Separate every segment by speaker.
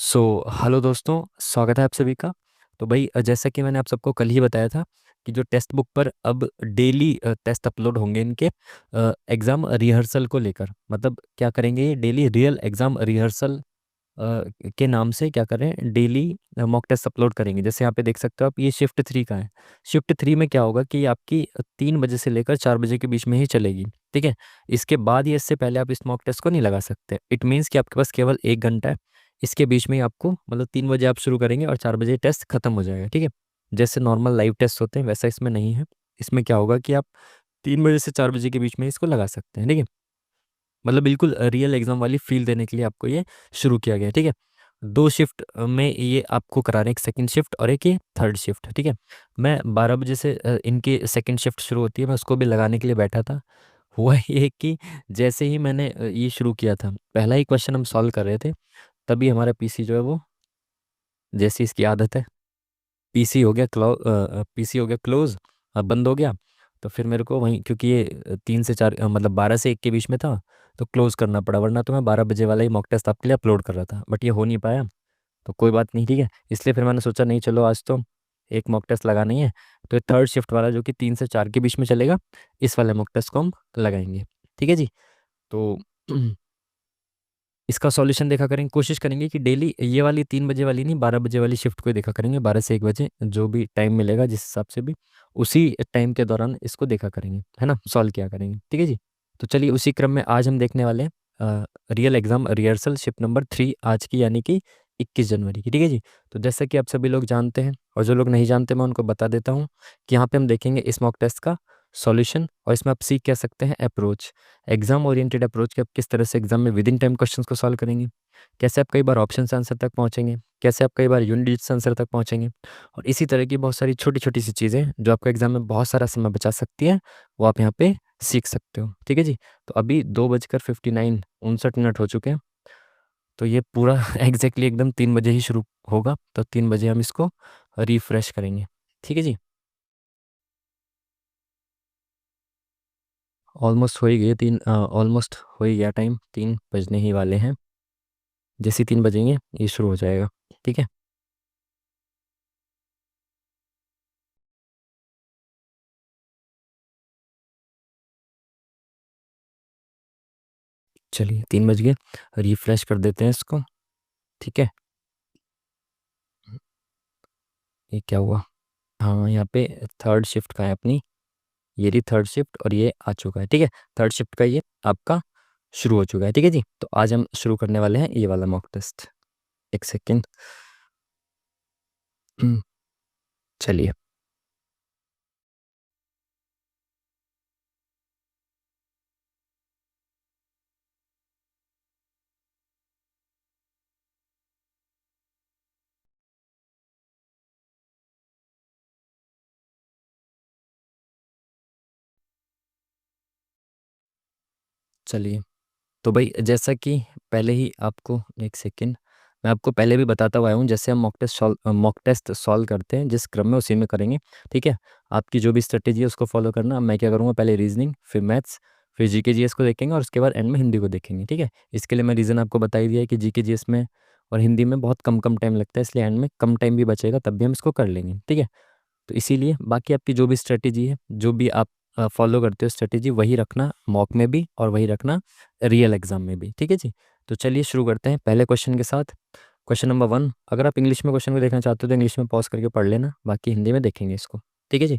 Speaker 1: Hello दोस्तों, स्वागत है आप सभी का। तो भाई जैसा कि मैंने आप सबको कल ही बताया था कि जो टेक्स्ट बुक पर अब डेली टेस्ट अपलोड होंगे इनके एग्ज़ाम रिहर्सल को लेकर, मतलब क्या करेंगे ये डेली रियल एग्ज़ाम रिहर्सल के नाम से क्या करें, डेली मॉक टेस्ट अपलोड करेंगे। जैसे यहाँ पे देख सकते हो आप, ये शिफ्ट 3 का है। शिफ्ट 3 में क्या होगा कि ये आपकी 3 बजे से लेकर 4 बजे के बीच में ही चलेगी। ठीक है। इसके बाद या इससे पहले आप इस मॉक टेस्ट को नहीं लगा सकते। इट मीन्स कि आपके पास केवल 1 घंटा है। इसके बीच में ही आपको, मतलब 3 बजे आप शुरू करेंगे और 4 बजे टेस्ट खत्म हो जाएगा। ठीक है। जैसे नॉर्मल लाइव टेस्ट होते हैं वैसा इसमें नहीं है। इसमें क्या होगा कि आप 3 बजे से 4 बजे के बीच में इसको लगा सकते हैं। ठीक है। मतलब बिल्कुल रियल एग्जाम वाली फील देने के लिए आपको ये शुरू किया गया है। ठीक है। 2 शिफ्ट में ये आपको करा रहे हैं, एक सेकंड शिफ्ट और एक ये थर्ड शिफ्ट। ठीक है। मैं 12 बजे से इनकी सेकंड शिफ्ट शुरू होती है, मैं उसको भी लगाने के लिए बैठा था। हुआ ये कि जैसे ही मैंने ये शुरू किया था, पहला ही क्वेश्चन हम सॉल्व कर रहे थे, तभी हमारा पीसी जो है वो, जैसी इसकी आदत है, पीसी हो गया पीसी हो गया क्लोज, अब बंद हो गया। तो फिर मेरे को वहीं, क्योंकि ये 3 से 4 मतलब 12 से 1 के बीच में था, तो क्लोज करना पड़ा, वरना तो मैं 12 बजे वाला ही मॉक टेस्ट आपके लिए अपलोड कर रहा था, बट ये हो नहीं पाया। तो कोई बात नहीं, ठीक है। इसलिए फिर मैंने सोचा नहीं, चलो आज तो एक मॉक टेस्ट लगाना ही है। तो ये थर्ड शिफ्ट वाला जो कि 3 से 4 के बीच में चलेगा, इस वाले मॉक टेस्ट को हम लगाएंगे। ठीक है जी। तो इसका सॉल्यूशन देखा करेंगे, कोशिश करेंगे कि डेली ये वाली 3 बजे वाली नहीं, 12 बजे वाली शिफ्ट को ही देखा करेंगे। 12 से 1 बजे जो भी टाइम मिलेगा, जिस हिसाब से भी, उसी टाइम के दौरान इसको देखा करेंगे, है ना, सॉल्व किया करेंगे। ठीक है जी। तो चलिए उसी क्रम में आज हम देखने वाले हैं real exam rehearsal shift number 3 आज की, यानी कि 21 जनवरी की। ठीक है जी। तो जैसा कि आप सभी लोग जानते हैं, और जो लोग नहीं जानते मैं उनको बता देता हूँ कि यहाँ पे हम देखेंगे इस मॉक टेस्ट का सॉल्यूशन, और इसमें आप सीख कह सकते हैं अप्रोच, एग्जाम ओरिएंटेड अप्रोच, कि आप किस तरह से एग्जाम में विद इन टाइम क्वेश्चंस को सॉल्व करेंगे, कैसे आप कई बार ऑप्शन से आंसर तक पहुंचेंगे, कैसे आप कई बार यूनिट डिजिट से आंसर तक पहुंचेंगे, और इसी तरह की बहुत सारी छोटी छोटी सी चीज़ें जो आपको एग्जाम में बहुत सारा समय बचा सकती हैं, वो आप यहाँ पे सीख सकते हो। ठीक है जी। तो अभी 2:59 हो चुके हैं। तो ये पूरा एग्जैक्टली एकदम 3 बजे ही शुरू होगा, तो 3 बजे हम इसको रिफ्रेश करेंगे। ठीक है जी। ऑलमोस्ट हो ही गए, ऑलमोस्ट हो ही गया टाइम, 3 बजने ही वाले हैं। जैसे ही 3 बजेंगे ये शुरू हो जाएगा। ठीक है। चलिए 3 बज गए, रिफ्रेश कर देते हैं इसको। ठीक है। ये क्या हुआ? हाँ, यहाँ पे थर्ड शिफ्ट का है अपनी, ये रही थर्ड शिफ्ट, और ये आ चुका है। ठीक है। थर्ड शिफ्ट का ये आपका शुरू हो चुका है। ठीक है जी। तो आज हम शुरू करने वाले हैं ये वाला मॉक टेस्ट। एक सेकेंड। चलिए। चलिए। तो भाई जैसा कि पहले ही आपको, एक सेकेंड, मैं आपको पहले भी बताता हुआ आया हूँ, जैसे हम मॉक टेस्ट सॉल्व करते हैं जिस क्रम में, उसी में करेंगे। ठीक है। आपकी जो भी स्ट्रेटेजी है उसको फॉलो करना। मैं क्या करूँगा, पहले रीजनिंग, फिर मैथ्स, फिर जीके जीएस को देखेंगे, और उसके बाद एंड में हिंदी को देखेंगे। ठीक है। इसके लिए मैं रीज़न आपको बता ही दिया है कि जीके जीएस में और हिंदी में बहुत कम कम टाइम लगता है, इसलिए एंड में कम टाइम भी बचेगा, तब भी हम इसको कर लेंगे। ठीक है। तो इसीलिए बाकी आपकी जो भी स्ट्रेटेजी है, जो भी आप फॉलो करते हो स्ट्रेटेजी, वही रखना मॉक में भी और वही रखना रियल एग्जाम में भी। ठीक है जी। तो चलिए शुरू करते हैं पहले क्वेश्चन के साथ। क्वेश्चन नंबर 1, अगर आप इंग्लिश में क्वेश्चन को देखना चाहते हो तो इंग्लिश में पॉज करके पढ़ लेना, बाकी हिंदी में देखेंगे इसको। ठीक है जी।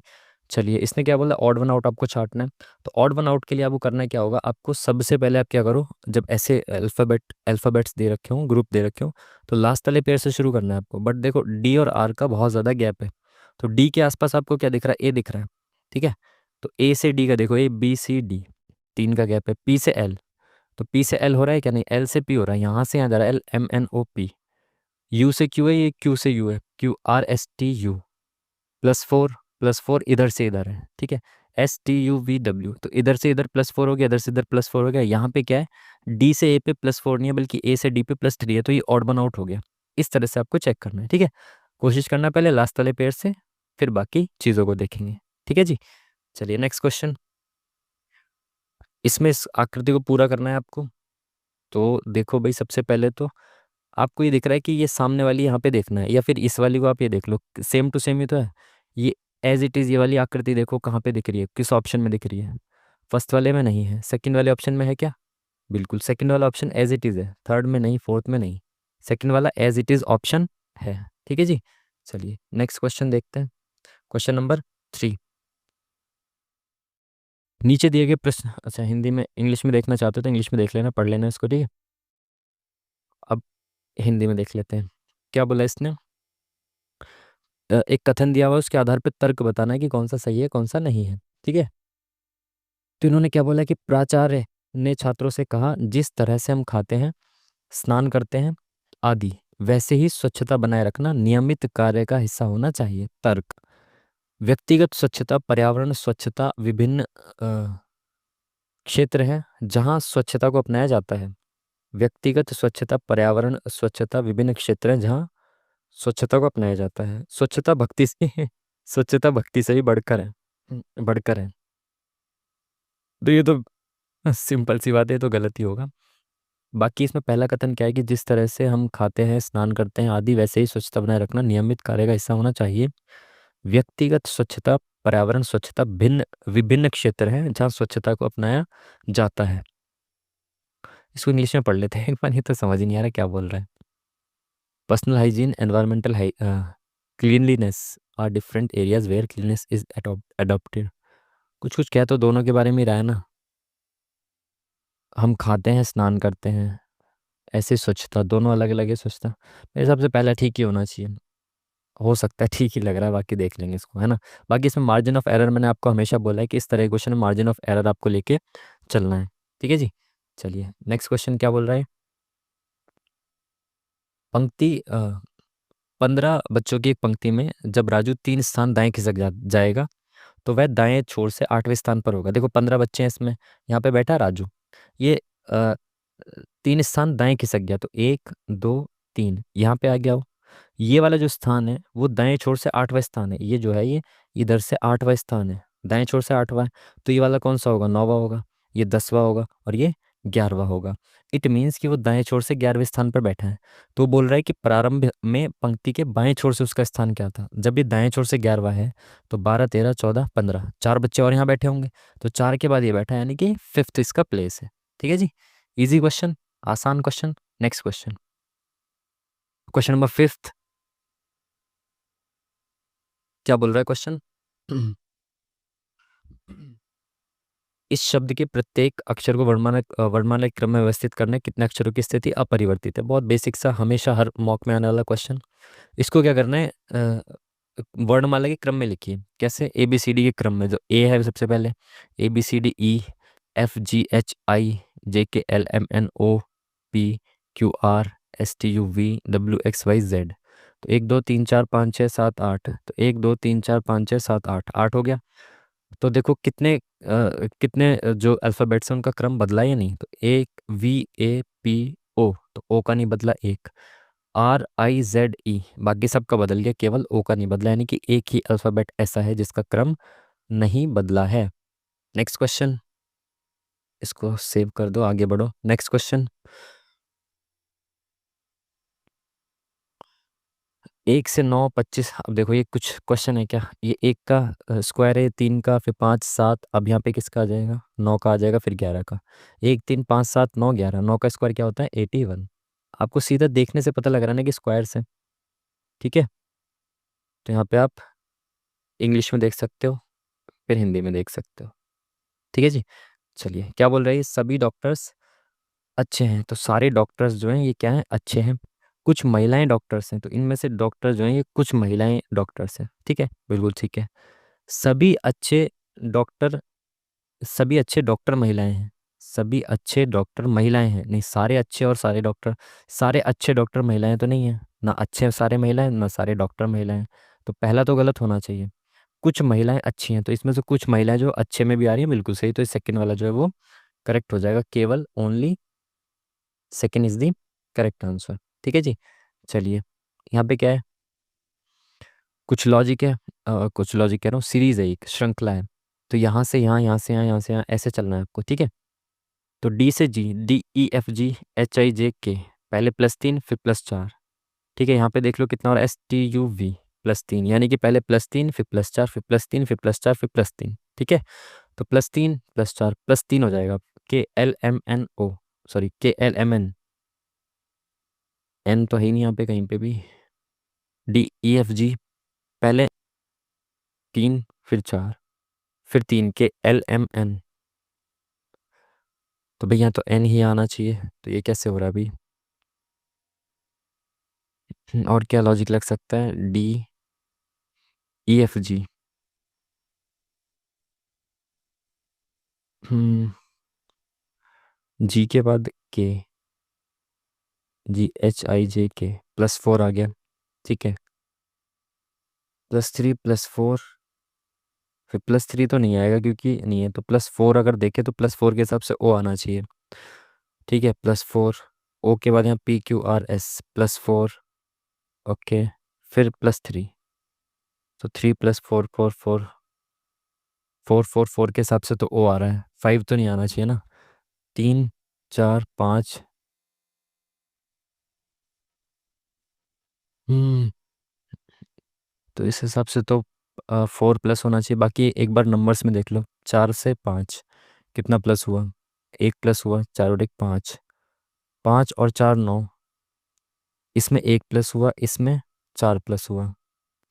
Speaker 1: चलिए, इसने क्या बोला, ऑड वन आउट आपको छांटना है। तो ऑड वन आउट के लिए आपको करना क्या होगा, आपको सबसे पहले आप क्या करो, जब ऐसे अल्फ़ाबेट्स दे रखे हों, ग्रुप दे रखे हों, तो लास्ट वाले पेयर से शुरू करना है आपको। बट देखो डी और आर का बहुत ज़्यादा गैप है, तो डी के आसपास आपको क्या दिख रहा है, ए दिख रहा है। ठीक है। तो ए से डी का देखो, ए बी सी डी, 3 का गैप है। पी से एल, तो पी से एल हो रहा है क्या, नहीं, एल से पी हो रहा है, यहाँ से यहाँ जा रहा है, L M N O P. U से क्यू है, ये क्यू से यू है, Q R S T U, +4 इधर से इधर है। ठीक है। S T U V W, तो इधर से इधर +4 हो गया, इधर से इधर +4 हो गया। यहाँ पे क्या है, डी से ए पे +4 नहीं है, बल्कि ए से डी पे +3 है, तो ये ऑड वन आउट हो गया। इस तरह से आपको चेक करना है। ठीक है। कोशिश करना पहले लास्ट वाले पेयर से, फिर बाकी चीज़ों को देखेंगे। ठीक है जी। चलिए नेक्स्ट क्वेश्चन। इसमें इस आकृति को पूरा करना है आपको। तो देखो भाई, सबसे पहले तो आपको ये दिख रहा है कि ये सामने वाली यहाँ पे देखना है, या फिर इस वाली को आप ये देख लो, सेम टू सेम ही तो है। ये एज इट इज़ ये वाली आकृति देखो कहाँ पे दिख रही है, किस ऑप्शन में दिख रही है। फर्स्ट वाले में नहीं है, सेकंड वाले ऑप्शन में है क्या? बिल्कुल सेकंड वाला ऑप्शन एज इट इज़ है, थर्ड में नहीं, फोर्थ में नहीं, सेकंड वाला एज इट इज़ ऑप्शन है। ठीक है जी। चलिए नेक्स्ट क्वेश्चन देखते हैं, क्वेश्चन नंबर 3। नीचे दिए गए प्रश्न, अच्छा हिंदी में, इंग्लिश में देखना चाहते हो तो इंग्लिश में देख लेना, पढ़ लेना इसको, ठीक है। अब हिंदी में देख लेते हैं, क्या बोला इसने। एक कथन दिया हुआ है, उसके आधार पर तर्क बताना है कि कौन सा सही है कौन सा नहीं है, ठीक है। तो इन्होंने क्या बोला कि प्राचार्य ने छात्रों से कहा, जिस तरह से हम खाते हैं, स्नान करते हैं आदि, वैसे ही स्वच्छता बनाए रखना नियमित कार्य का हिस्सा होना चाहिए। तर्क, व्यक्तिगत स्वच्छता, पर्यावरण स्वच्छता विभिन्न क्षेत्र हैं जहाँ स्वच्छता को अपनाया जाता है। व्यक्तिगत स्वच्छता, पर्यावरण स्वच्छता विभिन्न क्षेत्र हैं जहाँ स्वच्छता को अपनाया जाता है। स्वच्छता भक्ति से स्वच्छता भक्ति से भी बढ़कर है, बढ़कर है। तो ये तो सिंपल सी बात है, ये तो गलत ही होगा। बाकी इसमें पहला कथन क्या है कि जिस तरह से हम खाते हैं, स्नान करते हैं आदि, वैसे ही स्वच्छता बनाए रखना नियमित कार्य का हिस्सा होना चाहिए। व्यक्तिगत स्वच्छता, पर्यावरण स्वच्छता भिन्न विभिन्न क्षेत्र हैं जहाँ स्वच्छता को अपनाया जाता है। इसको इंग्लिश में पढ़ लेते हैं एक बार, ये तो समझ ही नहीं आ रहा क्या बोल रहा है। Personal hygiene, environmental cleanliness or different areas where cleanness is adopted. कुछ कुछ कह तो दोनों के बारे में ही रहा है ना। हम खाते हैं, स्नान करते हैं, ऐसे स्वच्छता दोनों अलग अलग है स्वच्छता। मेरे हिसाब से पहला ठीक ही होना चाहिए, हो सकता है ठीक ही लग रहा है, बाकी देख लेंगे इसको, है ना। बाकी इसमें मार्जिन ऑफ एरर मैंने आपको हमेशा बोला है कि इस तरह के क्वेश्चन में मार्जिन ऑफ एरर आपको लेके चलना है, ठीक है जी। चलिए नेक्स्ट क्वेश्चन क्या बोल रहा है। पंक्ति 15 बच्चों की एक पंक्ति में जब राजू 3 स्थान दाएं खिसक जाएगा तो वह दाएं छोर से 8वें स्थान पर होगा। देखो 15 बच्चे हैं इसमें, यहाँ पे बैठा है राजू, ये 3 स्थान दाएं खिसक गया तो 1 2 3 यहाँ पे आ गया वो। ये वाला जो स्थान है वो दाएं छोर से 8वां स्थान है, ये जो है ये इधर से 8वां स्थान है, दाएं छोर से 8वां है। तो ये वाला कौन सा होगा, 9वां होगा, ये 10वां होगा और ये 11वां होगा। इट मीन्स कि वो दाएं छोर से 11वें स्थान पर बैठा है। तो वो बोल रहा है कि प्रारंभ में पंक्ति के बाएं छोर से उसका स्थान क्या था, जब ये दाएं छोर से 11वां है तो 12 13 14 15 4 बच्चे और यहाँ बैठे होंगे, तो 4 के बाद ये बैठा है, यानी कि 5th इसका प्लेस है। ठीक है जी, इजी क्वेश्चन, आसान question. Next question, question number 5। क्या बोल रहा है क्वेश्चन। इस शब्द के प्रत्येक अक्षर को वर्णमाला के क्रम में व्यवस्थित करने कितने अक्षरों की स्थिति अपरिवर्तित है। बहुत बेसिक सा, हमेशा हर मॉक में आने वाला क्वेश्चन। इसको क्या करना है, वर्णमाला के क्रम में लिखिए। कैसे, ए बी सी डी के क्रम में। जो ए है सबसे पहले ABCDEFGHIJKLMNOPQRSTUVWXYZ। तो 1 2 3 4 5 6 7 8, तो 1 2 3 4 5 6 7 8, 8 हो गया। तो देखो कितने कितने जो अल्फ़ाबेट्स हैं उनका क्रम बदला या नहीं। तो एक VAPO, तो ओ का नहीं बदला, एक RIZE, बाकी सबका बदल गया, केवल ओ का नहीं बदला, यानी कि एक ही अल्फ़ाबेट ऐसा है जिसका क्रम नहीं बदला है। नेक्स्ट क्वेश्चन, इसको सेव कर दो, आगे बढ़ो। नेक्स्ट क्वेश्चन, 1 से 9 25। अब देखो ये कुछ क्वेश्चन है क्या, ये 1 का स्क्वायर है, 3 का, फिर 5 7, अब यहाँ पे किसका आ जाएगा, 9 का आ जाएगा, फिर 11 का। 1 3 5 7 9 11, 9 का स्क्वायर क्या होता है, 81। आपको सीधा देखने से पता लग रहा है ना कि स्क्वायर से। ठीक है, तो यहाँ पे आप इंग्लिश में देख सकते हो, फिर हिंदी में देख सकते हो। ठीक है जी। चलिए क्या बोल रहे हैं, सभी डॉक्टर्स अच्छे हैं। तो सारे डॉक्टर्स जो हैं ये क्या हैं, अच्छे हैं। कुछ महिलाएं डॉक्टर्स हैं, तो इनमें से डॉक्टर जो हैं ये कुछ महिलाएं डॉक्टर्स हैं। ठीक है, बिल्कुल ठीक है। सभी अच्छे डॉक्टर, सभी अच्छे डॉक्टर महिलाएं हैं। सभी अच्छे डॉक्टर महिलाएं हैं, नहीं सारे अच्छे और सारे डॉक्टर, सारे अच्छे डॉक्टर महिलाएं तो नहीं है ना, अच्छे सारे महिलाएं ना सारे डॉक्टर महिलाएं। तो पहला तो गलत होना चाहिए। कुछ महिलाएं अच्छी हैं, तो इसमें से कुछ महिलाएं जो अच्छे में भी आ रही है, बिल्कुल सही। तो सेकंड वाला जो है वो करेक्ट हो जाएगा, केवल only second is the correct answer. ठीक है जी। चलिए यहाँ पे क्या है, कुछ लॉजिक है, कुछ लॉजिक कह रहा हूँ, सीरीज है, एक श्रृंखला है। तो यहाँ से यहाँ, यहाँ से यहाँ, यहाँ से यहाँ, ऐसे चलना है आपको। ठीक है, तो D से G, D E F G H I J K, पहले +3 फिर +4। ठीक है, यहाँ पे देख लो कितना हो रहा है, STUV +3, यानी कि पहले +3 फिर +4 फिर +3 फिर +4 फिर +3। ठीक है, तो +3 +4 +3 हो जाएगा। KLMNO, सॉरी KLMN, N तो है ही नहीं यहाँ पे कहीं पे भी। DEFG, पहले 3 फिर 4 फिर 3, KLMN। तो भैया तो N ही आना चाहिए, तो ये कैसे हो रहा है अभी? और क्या लॉजिक लग सकता है? DEFG। हम्म G के बाद K, GHIJK, +4 आ गया। ठीक है, +3 +4 फिर +3 तो नहीं आएगा क्योंकि नहीं है, तो +4 अगर देखे तो +4 के हिसाब से O आना चाहिए। ठीक है, +4, O के बाद यहाँ PQRS, +4। ओके, फिर +3, तो 3 + 4 4 4 4 4 4 के हिसाब से तो O आ रहा है, 5 तो नहीं आना चाहिए ना। 3 4 5। हम्म तो इस हिसाब से तो 4+ होना चाहिए। बाकी एक बार नंबर्स में देख लो, 4 से 5 कितना प्लस हुआ? 1+ हुआ, 4 और 1 5, 5 और 4 9, इसमें 1+ हुआ, इसमें 4+ हुआ।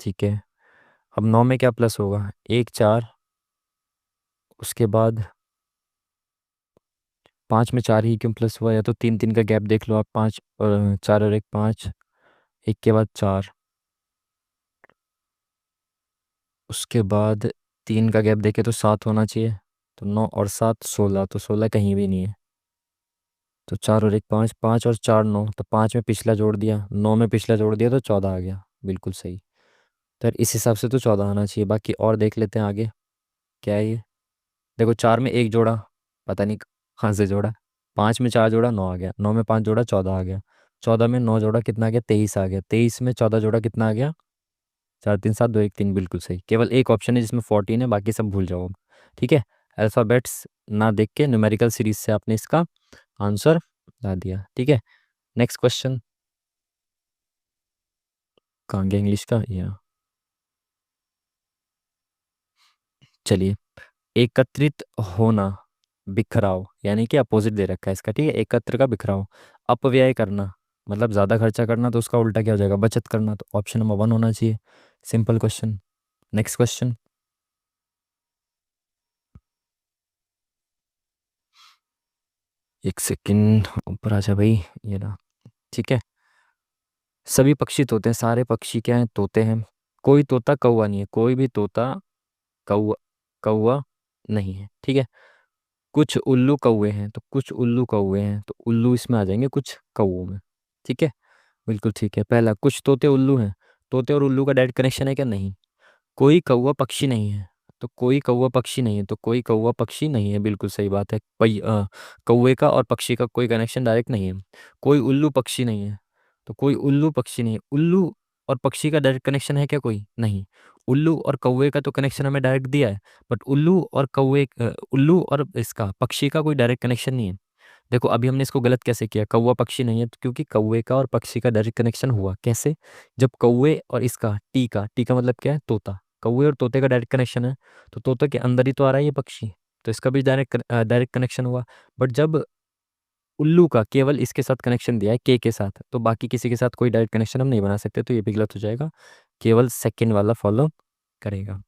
Speaker 1: ठीक है, अब 9 में क्या प्लस होगा? 1 4, उसके बाद 5 में 4 ही क्यों प्लस हुआ? या तो 3 3 का गैप देख लो आप, 5 और 4 और 1 5, 1 के बाद 4, उसके बाद 3 का गैप देखे तो 7 होना चाहिए, तो 9 और 7 16, तो 16 कहीं भी नहीं है। तो 4 और 1 5, 5 और 4 9, तो 5 में पिछला जोड़ दिया, 9 में पिछला जोड़ दिया, तो 14 आ गया, बिल्कुल सही। तो यार इस हिसाब से तो 14 आना चाहिए। बाकी और देख लेते हैं आगे क्या है ये। देखो 4 में 1 जोड़ा, पता नहीं कहाँ से जोड़ा। 5 में 4 जोड़ा, 9 आ गया। 9 में 5 जोड़ा, 14 आ गया। 14 में 9 जोड़ा, कितना आ गया? 23 आ गया। 23 में 14 जोड़ा, कितना आ गया? 4 3 7 2 1 3, बिल्कुल सही। केवल एक ऑप्शन है जिसमें 14 है, बाकी सब भूल जाओ। ठीक है, अल्फ़ाबेट्स ना देख के न्यूमेरिकल सीरीज से आपने इसका आंसर बता दिया। ठीक है, नेक्स्ट क्वेश्चन। कहाँ गया इंग्लिश का? या चलिए, एकत्रित होना, बिखराव, यानी कि अपोजिट दे रखा है इसका। ठीक है, एकत्र का बिखराव। अपव्यय करना मतलब ज़्यादा खर्चा करना, तो उसका उल्टा क्या हो जाएगा? बचत करना, तो ऑप्शन नंबर 1 होना चाहिए। Simple question. Next question. एक सेकंड, ऊपर आ जा भाई, ये रहा। ठीक है, सभी पक्षी तोते हैं, सारे पक्षी क्या हैं? तोते हैं। कोई तोता कौवा नहीं है, कोई भी तोता कौवा कौवा नहीं है। ठीक है, कुछ उल्लू कौवे हैं, तो कुछ उल्लू कौवे हैं, तो उल्लू इसमें आ जाएंगे कुछ कौवों में। ठीक है, बिल्कुल ठीक है। पहला, कुछ तोते उल्लू हैं, तोते और उल्लू का डायरेक्ट कनेक्शन है क्या? नहीं। कोई कौवा पक्षी नहीं है, तो कोई कौवा पक्षी नहीं है, तो कोई कौवा पक्षी नहीं है, बिल्कुल सही बात है। कौवे का और पक्षी का कोई कनेक्शन डायरेक्ट नहीं है। कोई उल्लू पक्षी नहीं है, तो कोई उल्लू पक्षी नहीं है। उल्लू और पक्षी का डायरेक्ट कनेक्शन है क्या? कोई नहीं। उल्लू और कौवे का तो कनेक्शन हमें डायरेक्ट दिया है, बट उल्लू और इसका पक्षी का कोई डायरेक्ट कनेक्शन नहीं है। देखो अभी हमने इसको गलत कैसे किया? कौवा पक्षी नहीं है, तो क्योंकि कौवे का और पक्षी का डायरेक्ट कनेक्शन हुआ कैसे? जब कौवे और इसका टी का मतलब क्या है? तोता। कौवे और तोते का डायरेक्ट कनेक्शन है, तो तोते के अंदर ही तो आ रहा है ये पक्षी, तो इसका भी डायरेक्ट कनेक्शन हुआ। बट जब उल्लू का केवल इसके साथ कनेक्शन दिया है, के साथ, तो बाकी किसी के साथ कोई डायरेक्ट कनेक्शन हम नहीं बना सकते, तो ये भी गलत हो जाएगा। केवल सेकेंड वाला फॉलो करेगा।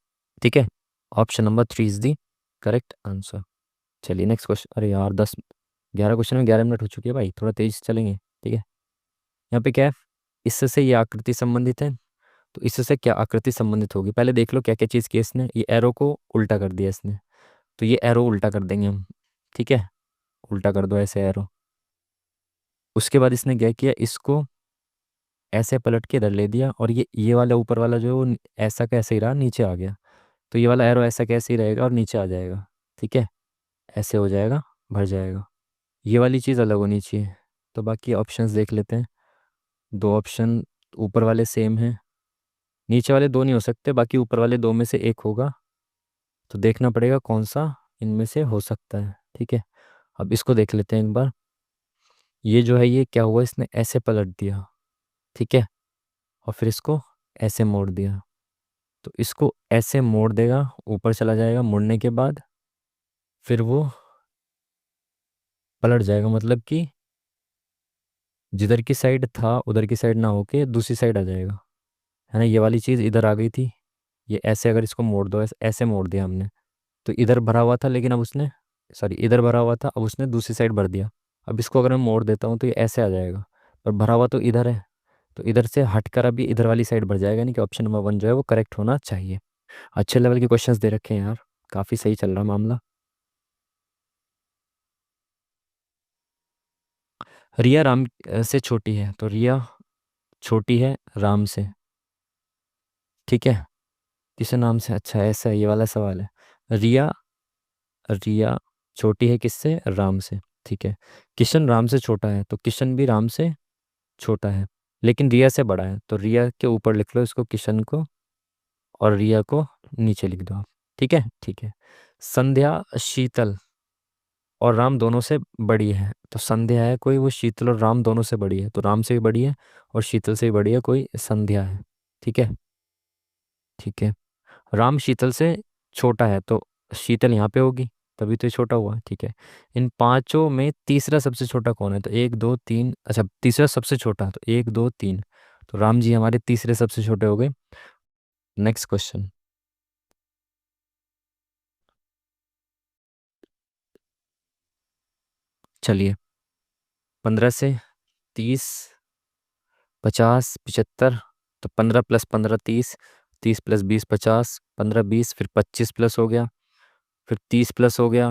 Speaker 1: ठीक है, option number 3 is the correct answer. चलिए नेक्स्ट क्वेश्चन। अरे यार 11 क्वेश्चन में 11 मिनट हो चुकी है भाई, थोड़ा तेज चलेंगे। ठीक है, यहाँ पे क्या है? इससे से ये आकृति संबंधित है, तो इससे से क्या आकृति संबंधित होगी? पहले देख लो क्या क्या चीज़ की है इसने। ये एरो को उल्टा कर दिया इसने, तो ये एरो उल्टा कर देंगे हम। ठीक है, उल्टा कर दो ऐसे एरो। उसके बाद इसने क्या किया? इसको ऐसे पलट के इधर ले दिया, और ये वाला ऊपर वाला जो है वो ऐसा कैसे ही रहा, नीचे आ गया। तो ये वाला एरो ऐसा कैसे ही रहेगा और नीचे आ जाएगा। ठीक है, ऐसे हो जाएगा, भर जाएगा। ये वाली चीज़ अलग होनी चाहिए। तो बाकी ऑप्शंस देख लेते हैं। दो ऑप्शन ऊपर वाले सेम हैं, नीचे वाले दो नहीं हो सकते, बाकी ऊपर वाले दो में से एक होगा। तो देखना पड़ेगा कौन सा इनमें से हो सकता है। ठीक है, अब इसको देख लेते हैं एक बार। ये जो है ये क्या हुआ, इसने ऐसे पलट दिया, ठीक है, और फिर इसको ऐसे मोड़ दिया। तो इसको ऐसे मोड़ देगा, ऊपर चला जाएगा, मुड़ने के बाद फिर वो पलट जाएगा, मतलब कि जिधर की साइड था उधर की साइड ना होके दूसरी साइड आ जाएगा, है ना। ये वाली चीज़ इधर आ गई थी, ये ऐसे अगर इसको मोड़ दो, ऐसे ऐसे मोड़ दिया हमने, तो इधर भरा हुआ था लेकिन अब उसने, सॉरी इधर भरा हुआ था, अब उसने दूसरी साइड भर दिया। अब इसको अगर मैं मोड़ देता हूँ तो ये ऐसे आ जाएगा, पर भरा हुआ तो इधर है, तो इधर से हटकर अभी इधर वाली साइड बढ़ जाएगा, नहीं कि ऑप्शन नंबर 1 जो है वो करेक्ट होना चाहिए। अच्छे लेवल के क्वेश्चंस दे रखे हैं यार, काफ़ी सही चल रहा मामला। रिया राम से छोटी है, तो रिया छोटी है राम से, ठीक है। किस नाम से, अच्छा ऐसा है, ये वाला सवाल है। रिया, रिया छोटी है किससे, राम से, ठीक है। किशन राम से छोटा है, तो किशन भी राम से छोटा है, लेकिन रिया से बड़ा है, तो रिया के ऊपर लिख लो इसको, किशन को, और रिया को नीचे लिख दो आप, ठीक है, ठीक है। संध्या शीतल और राम दोनों से बड़ी है, तो संध्या है कोई, वो शीतल और राम दोनों से बड़ी है, तो राम से भी बड़ी है और शीतल से भी बड़ी है कोई, संध्या है, ठीक है, ठीक है। राम शीतल से छोटा है, तो शीतल यहाँ पे होगी, तभी तो ये छोटा हुआ, ठीक है। इन पांचों में तीसरा सबसे छोटा कौन है, तो 1 2 3, अच्छा तीसरा सबसे छोटा, तो 1 2 3, तो राम जी हमारे तीसरे सबसे छोटे हो गए। Next question. चलिए, 15 से 30, 50 75, तो 15 + 15 30, 30 + 20 50, 15 20, फिर 25 प्लस हो गया, फिर 30 प्लस हो गया,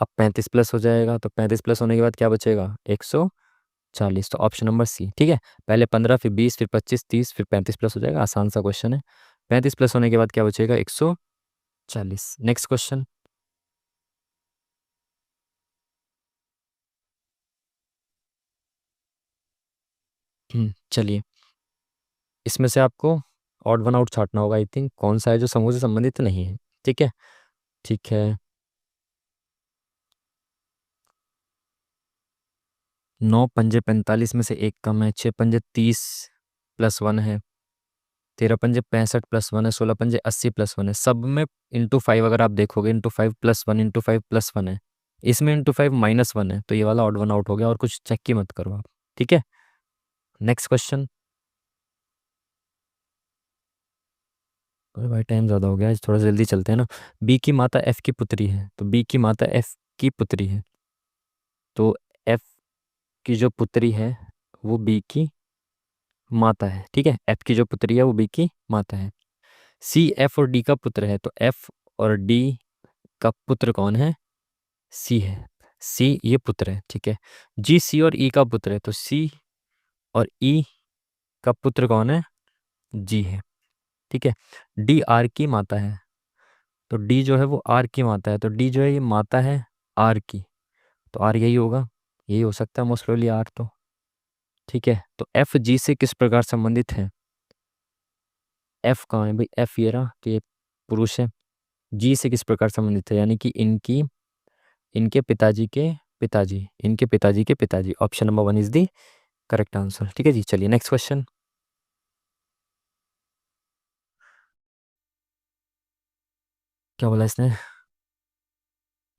Speaker 1: अब 35 प्लस हो जाएगा, तो 35 प्लस होने के बाद क्या बचेगा, 140, तो ऑप्शन नंबर सी, ठीक है। पहले 15, फिर 20, फिर 25 30, फिर 35 प्लस हो जाएगा, आसान सा क्वेश्चन है। 35 प्लस होने के बाद क्या बचेगा, 140। Next question. चलिए, इसमें से आपको ऑड वन आउट छांटना होगा, आई थिंक कौन सा है जो समूह से संबंधित नहीं है, ठीक है, ठीक है। 9 पंजे 45 में से एक कम है, 6 पंजे 30 + 1 है, 13 पंजे 65 + 1 है, 16 पंजे 80 + 1 है, सब में ×5 अगर आप देखोगे, ×5 + 1 ×5 + 1 है, इसमें ×5 - 1 है, तो ये वाला ऑड वन आउट हो गया, और कुछ चेक ही मत करो आप, ठीक है। Next question. अरे भाई टाइम ज़्यादा हो गया, आज थोड़ा जल्दी चलते हैं ना। बी की माता एफ की पुत्री है, तो बी की माता एफ की पुत्री है, तो एफ की जो पुत्री है वो बी की माता है, ठीक है। एफ की जो पुत्री है वो बी की माता है। सी एफ और डी का पुत्र है, तो एफ और डी का पुत्र कौन है, सी है, सी ये पुत्र है, ठीक है। जी सी और ई का पुत्र है, तो सी और ई का पुत्र कौन है, जी है, ठीक है। डी आर की माता है, तो डी जो है वो आर की माता है, तो डी जो है ये माता है आर की, तो आर यही होगा, यही हो सकता है मोस्ट प्रोबेबली आर, तो ठीक है। तो एफ जी से किस प्रकार संबंधित है, एफ कहाँ है भाई, एफ ये रहा, तो ये पुरुष है। जी से किस प्रकार संबंधित है, यानी कि इनकी, इनके पिताजी के पिताजी, इनके पिताजी के पिताजी, option number 1 is the correct answer, ठीक है जी। चलिए नेक्स्ट क्वेश्चन। क्या बोला इसने,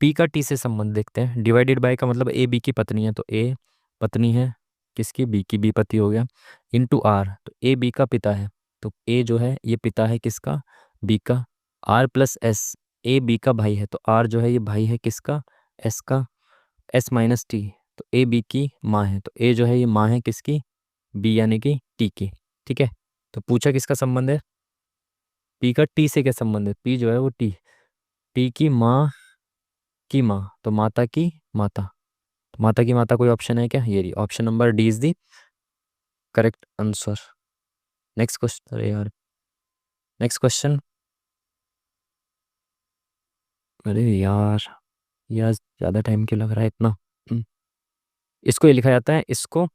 Speaker 1: पी का टी से संबंध देखते हैं। डिवाइडेड बाय का मतलब ए बी की पत्नी है, तो ए पत्नी है किसकी, बी की, बी पति हो गया, इनटू आर, तो ए बी का पिता है, तो ए जो है ये पिता है किसका, बी का। R plus S, A B का भाई है, तो आर जो है ये भाई है किसका, एस का। एस माइनस टी, तो ए बी की माँ है, तो ए जो है ये माँ है किसकी, बी यानी कि टी की, ठीक है। तो पूछा किसका संबंध है, पी का टी से क्या संबंध है, पी जो है वो टी, टी की माँ, तो माता की माता, तो माता की माता कोई ऑप्शन है क्या, ये रही, option number D is the correct answer. Next question, अरे यार नेक्स्ट क्वेश्चन। अरे यार, यार ज़्यादा टाइम क्यों लग रहा है इतना। हम्म, इसको ये लिखा जाता है, इसको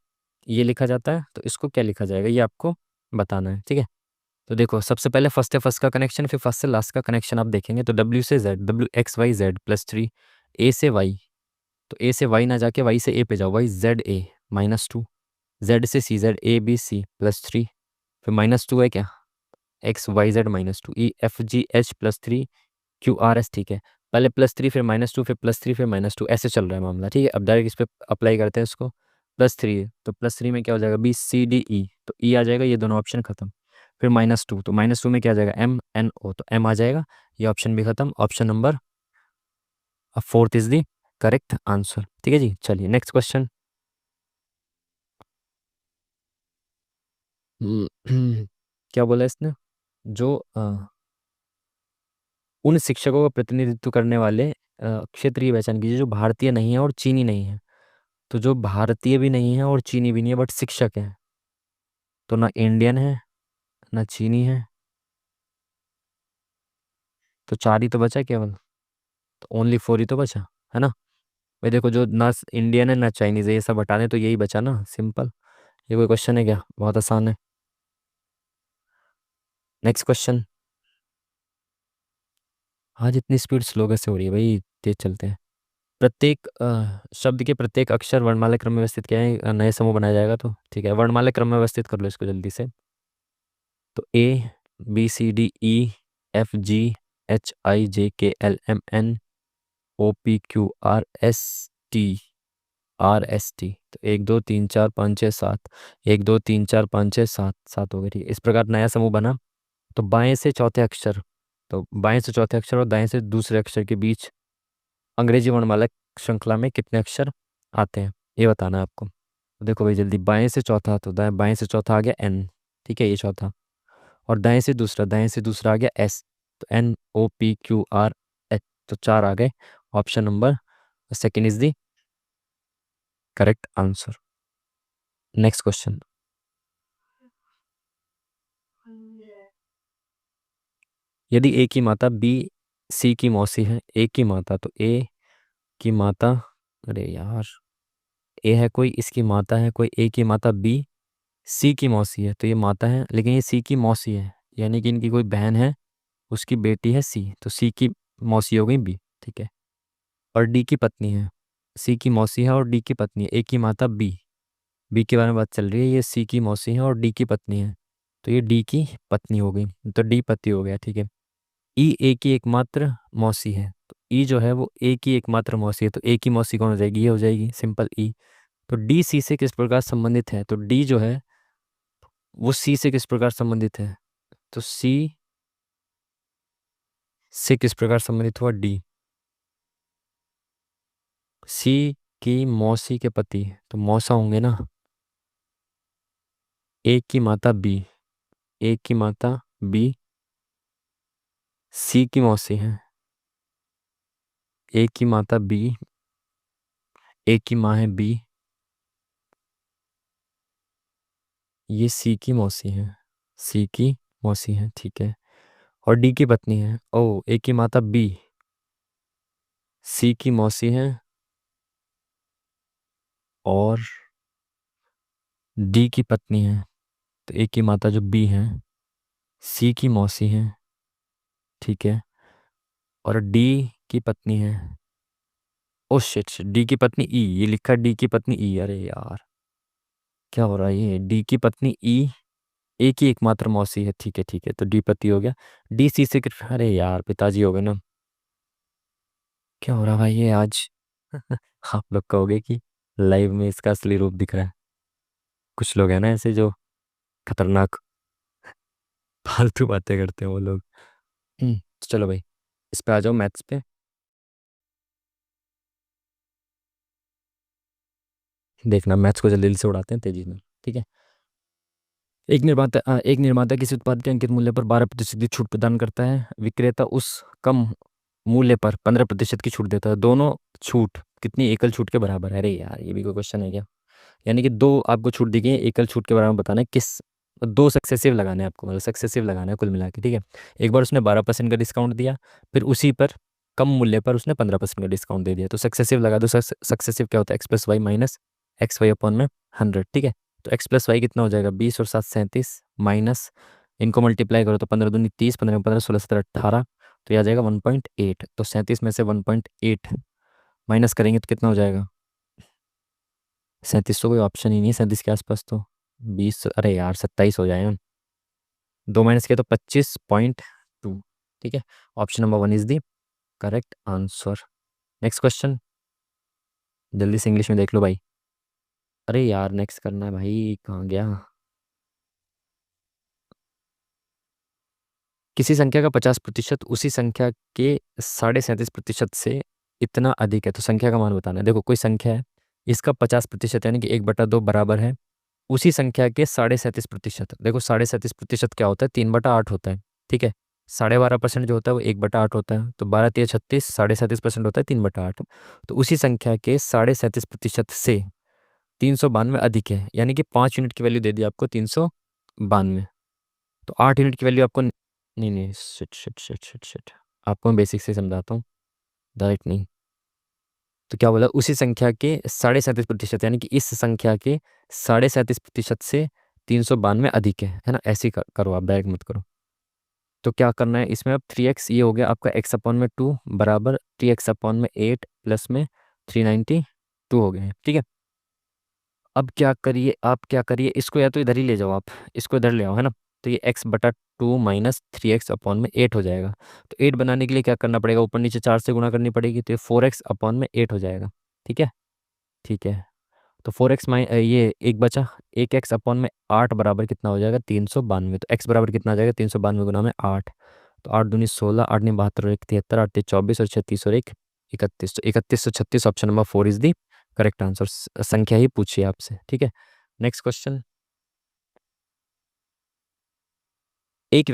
Speaker 1: ये लिखा जाता है, तो इसको क्या लिखा जाएगा ये आपको बताना है, ठीक है। तो देखो, सबसे पहले फर्स्ट है फर्स्ट का कनेक्शन, फिर फर्स्ट से लास्ट का कनेक्शन आप देखेंगे, तो डब्ल्यू से Z, W X Y Z +3, A से वाई, तो ए से वाई ना जाके वाई से ए पे जाओ, वाई जेड ए -2, जेड से सी, जेड ए बी सी +3, फिर -2 है क्या, X Y Z -2, E F G H +3 Q R S, ठीक है। पहले +3 फिर -2 फिर +3 फिर -2, ऐसे चल रहा है मामला, ठीक है। अब डायरेक्ट इस पर अप्लाई करते हैं इसको, +3 है तो +3 में क्या हो जाएगा, बी सी डी ई, तो ई आ जाएगा, ये दोनों ऑप्शन खत्म। फिर -2, तो -2 में क्या आ जाएगा, एम एन ओ, तो एम आ जाएगा, ये ऑप्शन भी खत्म। Option number fourth is the correct answer, ठीक है जी। चलिए नेक्स्ट क्वेश्चन। क्या बोला इसने, जो उन शिक्षकों का प्रतिनिधित्व करने वाले क्षेत्र की पहचान कीजिए जो भारतीय नहीं है और चीनी नहीं है। तो जो भारतीय भी नहीं है और चीनी भी नहीं है बट शिक्षक है, तो ना इंडियन है ना चीनी है, तो 4 ही तो बचा केवल, तो ओनली 4 ही तो बचा, है ना। भाई देखो, जो ना इंडियन है ना चाइनीज है, ये सब हटा दें तो यही बचा ना, सिंपल। ये कोई क्वेश्चन है क्या, बहुत आसान है। Next question. आज इतनी स्पीड स्लो कैसे हो रही है भाई, तेज चलते हैं। प्रत्येक शब्द के प्रत्येक अक्षर वर्णमाला क्रम में व्यवस्थित क्या है, नए समूह बनाया जाएगा, तो ठीक है, वर्णमाला क्रम में व्यवस्थित कर लो इसको जल्दी से। तो A B C D E F G H I J K L M N O P Q R S T R S T, तो 1 2 3 4 5 6 7, 1 2 3 4 5 6 7, 7 हो गए, ठीक है। इस प्रकार नया समूह बना। तो बाएं से चौथे अक्षर, तो बाएं से चौथे अक्षर और दाएं से दूसरे अक्षर के बीच अंग्रेजी वर्णमाला श्रृंखला में कितने अक्षर आते हैं, ये बताना है आपको। तो देखो भाई जल्दी, बाएं से चौथा, तो बाएं से चौथा आ गया एन, ठीक है, ये चौथा। और दाएं से दूसरा आ गया एस, तो N O P Q R H, तो 4 आ गए। Option number second is the correct answer. Next question. यदि ए की माता बी सी की मौसी है, ए की माता, तो ए की माता, अरे यार, ए है कोई, इसकी माता है कोई, ए की माता बी सी की मौसी है, तो ये माता है लेकिन ये सी की मौसी है, यानी कि इनकी कोई बहन है, उसकी बेटी है सी, तो सी की मौसी हो गई बी, ठीक है। और डी की पत्नी है, सी की मौसी है और डी की पत्नी है, ए की माता बी, बी के बारे में बात चल रही है, ये सी की मौसी है और डी की पत्नी है, तो ये डी की पत्नी हो गई, तो डी पति हो गया, ठीक है। ई ए की एकमात्र मौसी है, तो ई जो है वो ए की एकमात्र मौसी है, तो ए की मौसी कौन हो जाएगी, ये हो जाएगी, सिंपल ई। तो डी सी से किस प्रकार संबंधित है, तो डी जो है वो सी से किस प्रकार संबंधित है, तो सी से किस प्रकार संबंधित हुआ डी, सी की मौसी के पति, तो मौसा होंगे ना। ए की माता बी, ए की माता बी सी की मौसी है, ए की माता बी, ए की माँ है बी, ये सी की मौसी है, सी की मौसी है, ठीक है। और डी की पत्नी है, ओ ए की माता बी सी की मौसी है और डी की पत्नी है, तो ए की माता जो बी है सी की मौसी है, ठीक है। और डी की पत्नी है, ओ शिट, डी की पत्नी ई, ये लिखा डी की पत्नी ई, अरे यार क्या हो रहा है, ये डी की पत्नी ई ए की एकमात्र मौसी है, ठीक है ठीक है, तो डी पति हो गया। डी सी से अरे यार पिताजी हो गए ना, क्या हो रहा भाई ये आज। आप लोग कहोगे कि लाइव में इसका असली रूप दिख रहा है, कुछ लोग हैं ना ऐसे जो खतरनाक फालतू बातें करते हैं वो लोग। तो चलो भाई, इस पे आ जाओ, मैथ्स पे। देखना मैथ्स को जल्दी जल्दी से उड़ाते हैं तेजी में, ठीक है। एक निर्माता किसी उत्पाद के अंकित मूल्य पर 12% की छूट प्रदान करता है, विक्रेता उस कम मूल्य पर 15% की छूट देता है, दोनों छूट कितनी एकल छूट के बराबर है, अरे यार ये भी कोई क्वेश्चन है क्या। यानी कि दो आपको छूट दी गई है, एकल छूट के बारे में बताना है किस, दो सक्सेसिव लगाने हैं आपको, मतलब सक्सेसिव लगाना है कुल मिला के, ठीक है। एक बार उसने 12% का डिस्काउंट दिया, फिर उसी पर कम मूल्य पर उसने 15% का डिस्काउंट दे दिया, तो सक्सेसिव लगा दो। सक्सेसिव क्या होता है, x+y minus x Y upon में 100, ठीक है। तो x+y कितना हो जाएगा, 20 और 7 37, माइनस इनको मल्टीप्लाई करो तो 15 दूनी 30, 15 15 16 17 18, तो यह आ जाएगा 1.8, तो 37 में से 1.8 माइनस करेंगे तो कितना हो जाएगा? 37, तो कोई ऑप्शन ही नहीं है 37 के आसपास तो। 20, अरे यार 27 हो जाएगा। 2 माइनस किया तो 25.2। ठीक है, option number 1 is the correct answer. Next question, जल्दी से इंग्लिश में देख लो भाई। अरे यार नेक्स्ट करना है भाई, कहाँ गया? किसी संख्या का 50% उसी संख्या के 37.5% से इतना अधिक है, तो संख्या का मान बताना है। देखो कोई संख्या है, इसका 50% यानी कि 1/2 बराबर है उसी संख्या के 37.5%। देखो 37.5% क्या होता है? 3/8 होता है। ठीक है, 12.5% जो होता है वो 1/8 होता है, तो 12×3 = 36, 37% होता है 3/8। तो उसी संख्या के 37.5% से 392 अधिक है, यानी कि 5 यूनिट की वैल्यू दे दी आपको 392। तो 8 यूनिट की वैल्यू आपको नहीं नहीं, shit shit shit shit shit, आपको मैं बेसिक से समझाता हूँ, डायरेक्ट नहीं। तो क्या बोला? उसी संख्या के 37.5% यानी कि इस संख्या के 37.5% से 392 अधिक है ना? ऐसे ही करो आप, डायरेक्ट मत करो। तो क्या करना है इसमें? अब 3x ये हो गया आपका x/2 बराबर 3x/8 प्लस में 392 हो गए हैं। ठीक है, अब क्या करिए, आप क्या करिए, इसको या तो इधर ही ले जाओ आप, इसको इधर ले आओ, है ना? तो ये x/2 माइनस 3x/8 हो जाएगा। तो 8 बनाने के लिए क्या करना पड़ेगा? ऊपर नीचे 4 से गुणा करनी पड़ेगी, तो ये 4x/8 हो जाएगा। ठीक है, ठीक है। तो 4x ये एक बचा, 1x/8 बराबर कितना हो जाएगा? 392। तो x बराबर कितना आ जाएगा? 392 गुना में 8। तो 8 दूनी 16, 8 ने 72 और 1 73, 8 3 24 और 36 और 1 31। तो 3136 option number 4 is the correct answer. संख्या ही पूछिए आपसे। ठीक है, नेक्स्ट क्वेश्चन। एक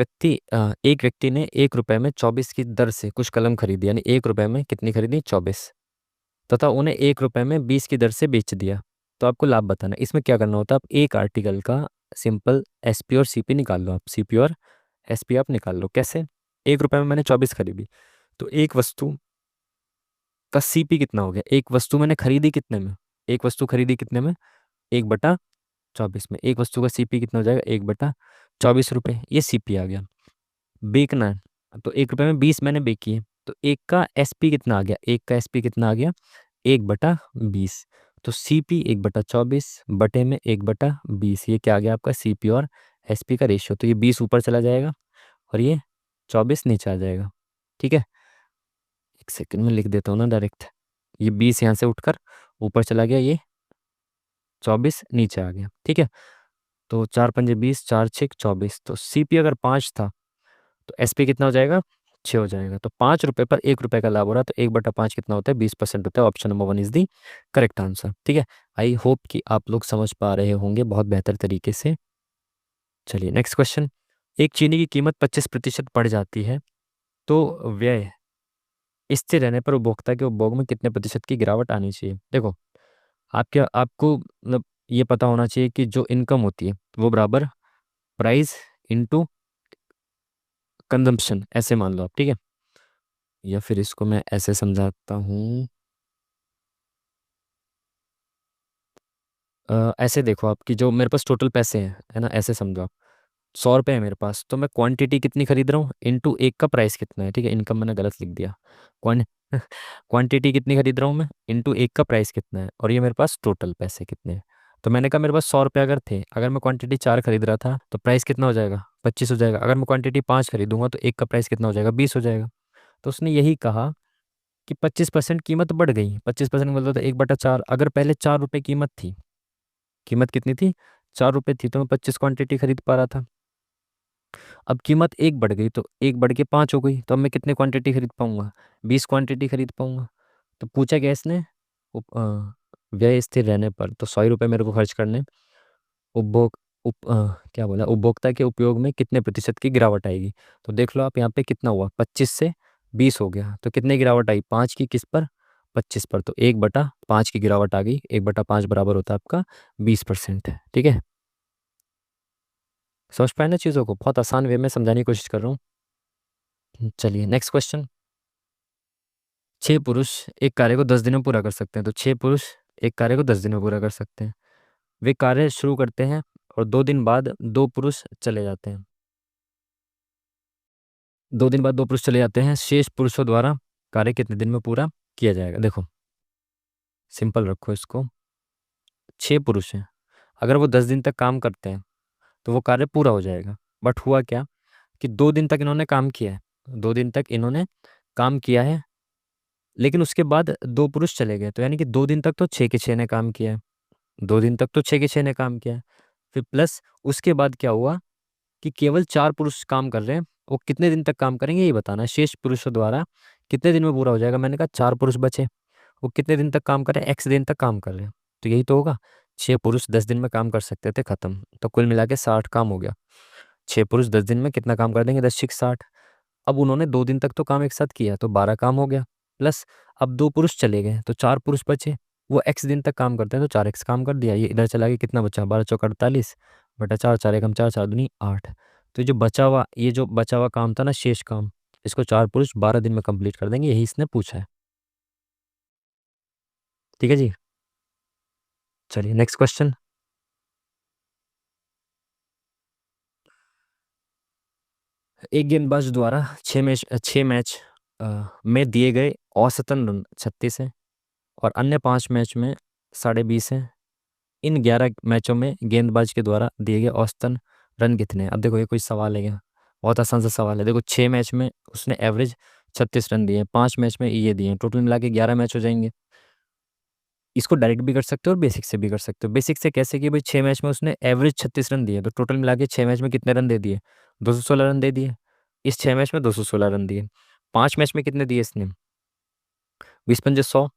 Speaker 1: व्यक्ति ने 1 रुपए में 24 की दर से कुछ कलम खरीदी, यानी 1 रुपए में कितनी खरीदी? 24, तथा उन्हें 1 रुपए में 20 की दर से बेच दिया। तो आपको लाभ बताना है। इसमें क्या करना होता है? आप एक आर्टिकल का सिंपल एसपी और सीपी निकाल लो। आप सीपी और एसपी आप निकाल लो। कैसे? 1 रुपए में मैंने 24 खरीदी, तो एक वस्तु का सीपी कितना हो गया? एक वस्तु मैंने खरीदी कितने में? एक वस्तु खरीदी कितने में? 1/24 में। एक वस्तु का सीपी कितना हो जाएगा? 1/24 रुपये, ये सीपी आ गया। बेचना है, तो 1 रुपए में 20 मैंने बेची है, तो एक का एसपी कितना आ गया? एक का एसपी कितना आ गया? 1/20। तो सीपी 1/24 बटे में 1/20, ये क्या आ गया आपका? सीपी और एसपी का रेशियो। तो ये 20 ऊपर चला जाएगा और ये 24 नीचे आ जाएगा। ठीक है, एक सेकंड में लिख देता हूँ ना डायरेक्ट। ये 20 यहाँ से उठकर ऊपर चला गया, ये 24 नीचे आ गया। ठीक है, तो 4×5 = 20, 4×6 = 24। तो सीपी अगर 5 था तो एसपी कितना हो जाएगा? 6 हो जाएगा। तो 5 रुपए पर 1 रुपए का लाभ हो रहा है, तो 1/5 कितना होता है? 20% होता है। Option number 1 is the correct answer. ठीक है, आई होप कि आप लोग समझ पा रहे होंगे बहुत बेहतर तरीके से। चलिए नेक्स्ट क्वेश्चन। एक चीनी की कीमत 25% बढ़ जाती है, तो व्यय स्थिर रहने पर उपभोक्ता के उपभोग में कितने प्रतिशत की गिरावट आनी चाहिए? देखो, आपको मतलब ये पता होना चाहिए कि जो इनकम होती है वो बराबर प्राइस इनटू कंजम्पशन, ऐसे मान लो आप। ठीक है, या फिर इसको मैं ऐसे समझाता हूँ। ऐसे देखो आप कि जो मेरे पास टोटल पैसे हैं, है ना, ऐसे समझो आप। 100 रुपये है मेरे पास, तो मैं क्वांटिटी कितनी खरीद रहा हूँ इनटू एक का प्राइस कितना है। ठीक है, इनकम मैंने गलत लिख दिया। क्वान क्वांटिटी कितनी खरीद रहा हूँ मैं इनटू एक का प्राइस कितना है, और ये मेरे पास टोटल पैसे कितने हैं। तो मैंने कहा मेरे पास 100 रुपये अगर थे, अगर मैं क्वांटिटी 4 खरीद रहा था तो प्राइस कितना हो जाएगा? 25 हो जाएगा। अगर मैं क्वांटिटी 5 खरीदूंगा तो एक का प्राइस कितना हो जाएगा? 20 हो जाएगा। तो उसने यही कहा कि 25% कीमत बढ़ गई। 25% बोलता था 1/4। अगर पहले 4 रुपये कीमत थी, कीमत कितनी थी? 4 रुपये थी, तो मैं 25 क्वांटिटी खरीद पा रहा था। अब कीमत एक बढ़ गई, तो एक बढ़ के 5 हो गई, तो अब मैं कितने क्वांटिटी खरीद पाऊंगा? 20 क्वांटिटी खरीद पाऊंगा। तो पूछा क्या इसने? व्यय स्थिर रहने पर, तो 100 रुपये मेरे को खर्च करने। उपभोग क्या बोला? उपभोक्ता के उपयोग में कितने प्रतिशत की गिरावट आएगी? तो देख लो आप यहाँ पे कितना हुआ, 25 से 20 हो गया, तो कितने गिरावट आई? 5 की, किस पर? 25 पर। तो 1/5 की गिरावट आ गई। 1/5 बराबर होता है आपका 20%। ठीक है, समझ पाए ना चीज़ों को? बहुत आसान वे में समझाने की कोशिश कर रहा हूँ। चलिए नेक्स्ट क्वेश्चन। 6 पुरुष एक कार्य को 10 दिन में पूरा कर सकते हैं, तो 6 पुरुष एक कार्य को 10 दिन में पूरा कर सकते हैं। वे कार्य शुरू करते हैं और 2 दिन बाद 2 पुरुष चले जाते हैं। 2 दिन बाद 2 पुरुष चले जाते हैं। शेष पुरुषों द्वारा कार्य कितने दिन में पूरा किया जाएगा? देखो, सिंपल रखो इसको। 6 पुरुष हैं, अगर वो 10 दिन तक काम करते हैं तो वो कार्य पूरा हो जाएगा। बट हुआ क्या कि 2 दिन तक इन्होंने काम किया है, 2 दिन तक इन्होंने काम किया है, लेकिन उसके बाद 2 पुरुष चले गए, तो यानी कि 2 दिन तक तो 6 के 6 ने काम किया है, 2 दिन तक तो 6 के 6 ने काम किया है। फिर प्लस उसके बाद क्या हुआ कि केवल 4 पुरुष काम कर रहे हैं। वो कितने दिन तक काम करेंगे ये बताना है, शेष पुरुषों द्वारा कितने दिन में पूरा हो जाएगा। मैंने कहा 4 पुरुष बचे, वो कितने दिन तक काम कर रहे हैं, एक्स दिन तक काम कर रहे हैं, तो यही तो होगा। 6 पुरुष 10 दिन में काम कर सकते थे, खत्म। तो कुल मिला के 60 काम हो गया। 6 पुरुष 10 दिन में कितना काम कर देंगे, 10 6 60। अब उन्होंने 2 दिन तक तो काम एक साथ किया तो 12 काम हो गया। प्लस अब 2 पुरुष चले गए तो 4 पुरुष बचे, वो एक्स दिन तक काम करते हैं तो 4 एक्स काम कर दिया। ये इधर चला गया, कितना बचा, 12 × 4 = 48 बटा 4, 4 × 1 = 4, 4 × 2 = 8। तो ये जो बचा हुआ काम था ना, शेष काम, इसको 4 पुरुष 12 दिन में कंप्लीट कर देंगे, यही इसने पूछा है। ठीक है जी, चलिए नेक्स्ट क्वेश्चन। एक गेंदबाज द्वारा 6 मैच में दिए गए औसतन रन 36 है और अन्य 5 मैच में 20.5 है। इन 11 मैचों में गेंदबाज के द्वारा दिए गए औसतन रन कितने हैं। अब देखो ये कोई सवाल है क्या, बहुत आसान सा सवाल है। देखो 6 मैच में उसने एवरेज 36 रन दिए हैं, 5 मैच में ये दिए हैं, टोटल मिला के 11 मैच हो जाएंगे। इसको डायरेक्ट भी कर सकते हो और बेसिक से भी कर सकते हो। बेसिक से कैसे कि भाई 6 मैच में उसने एवरेज 36 रन दिए, तो टोटल मिला के 6 मैच में कितने रन दे दिए, 216 रन दे दिए। इस 6 मैच में 216 रन दिए। 5 मैच में कितने दिए इसने, 20 × 5 = 100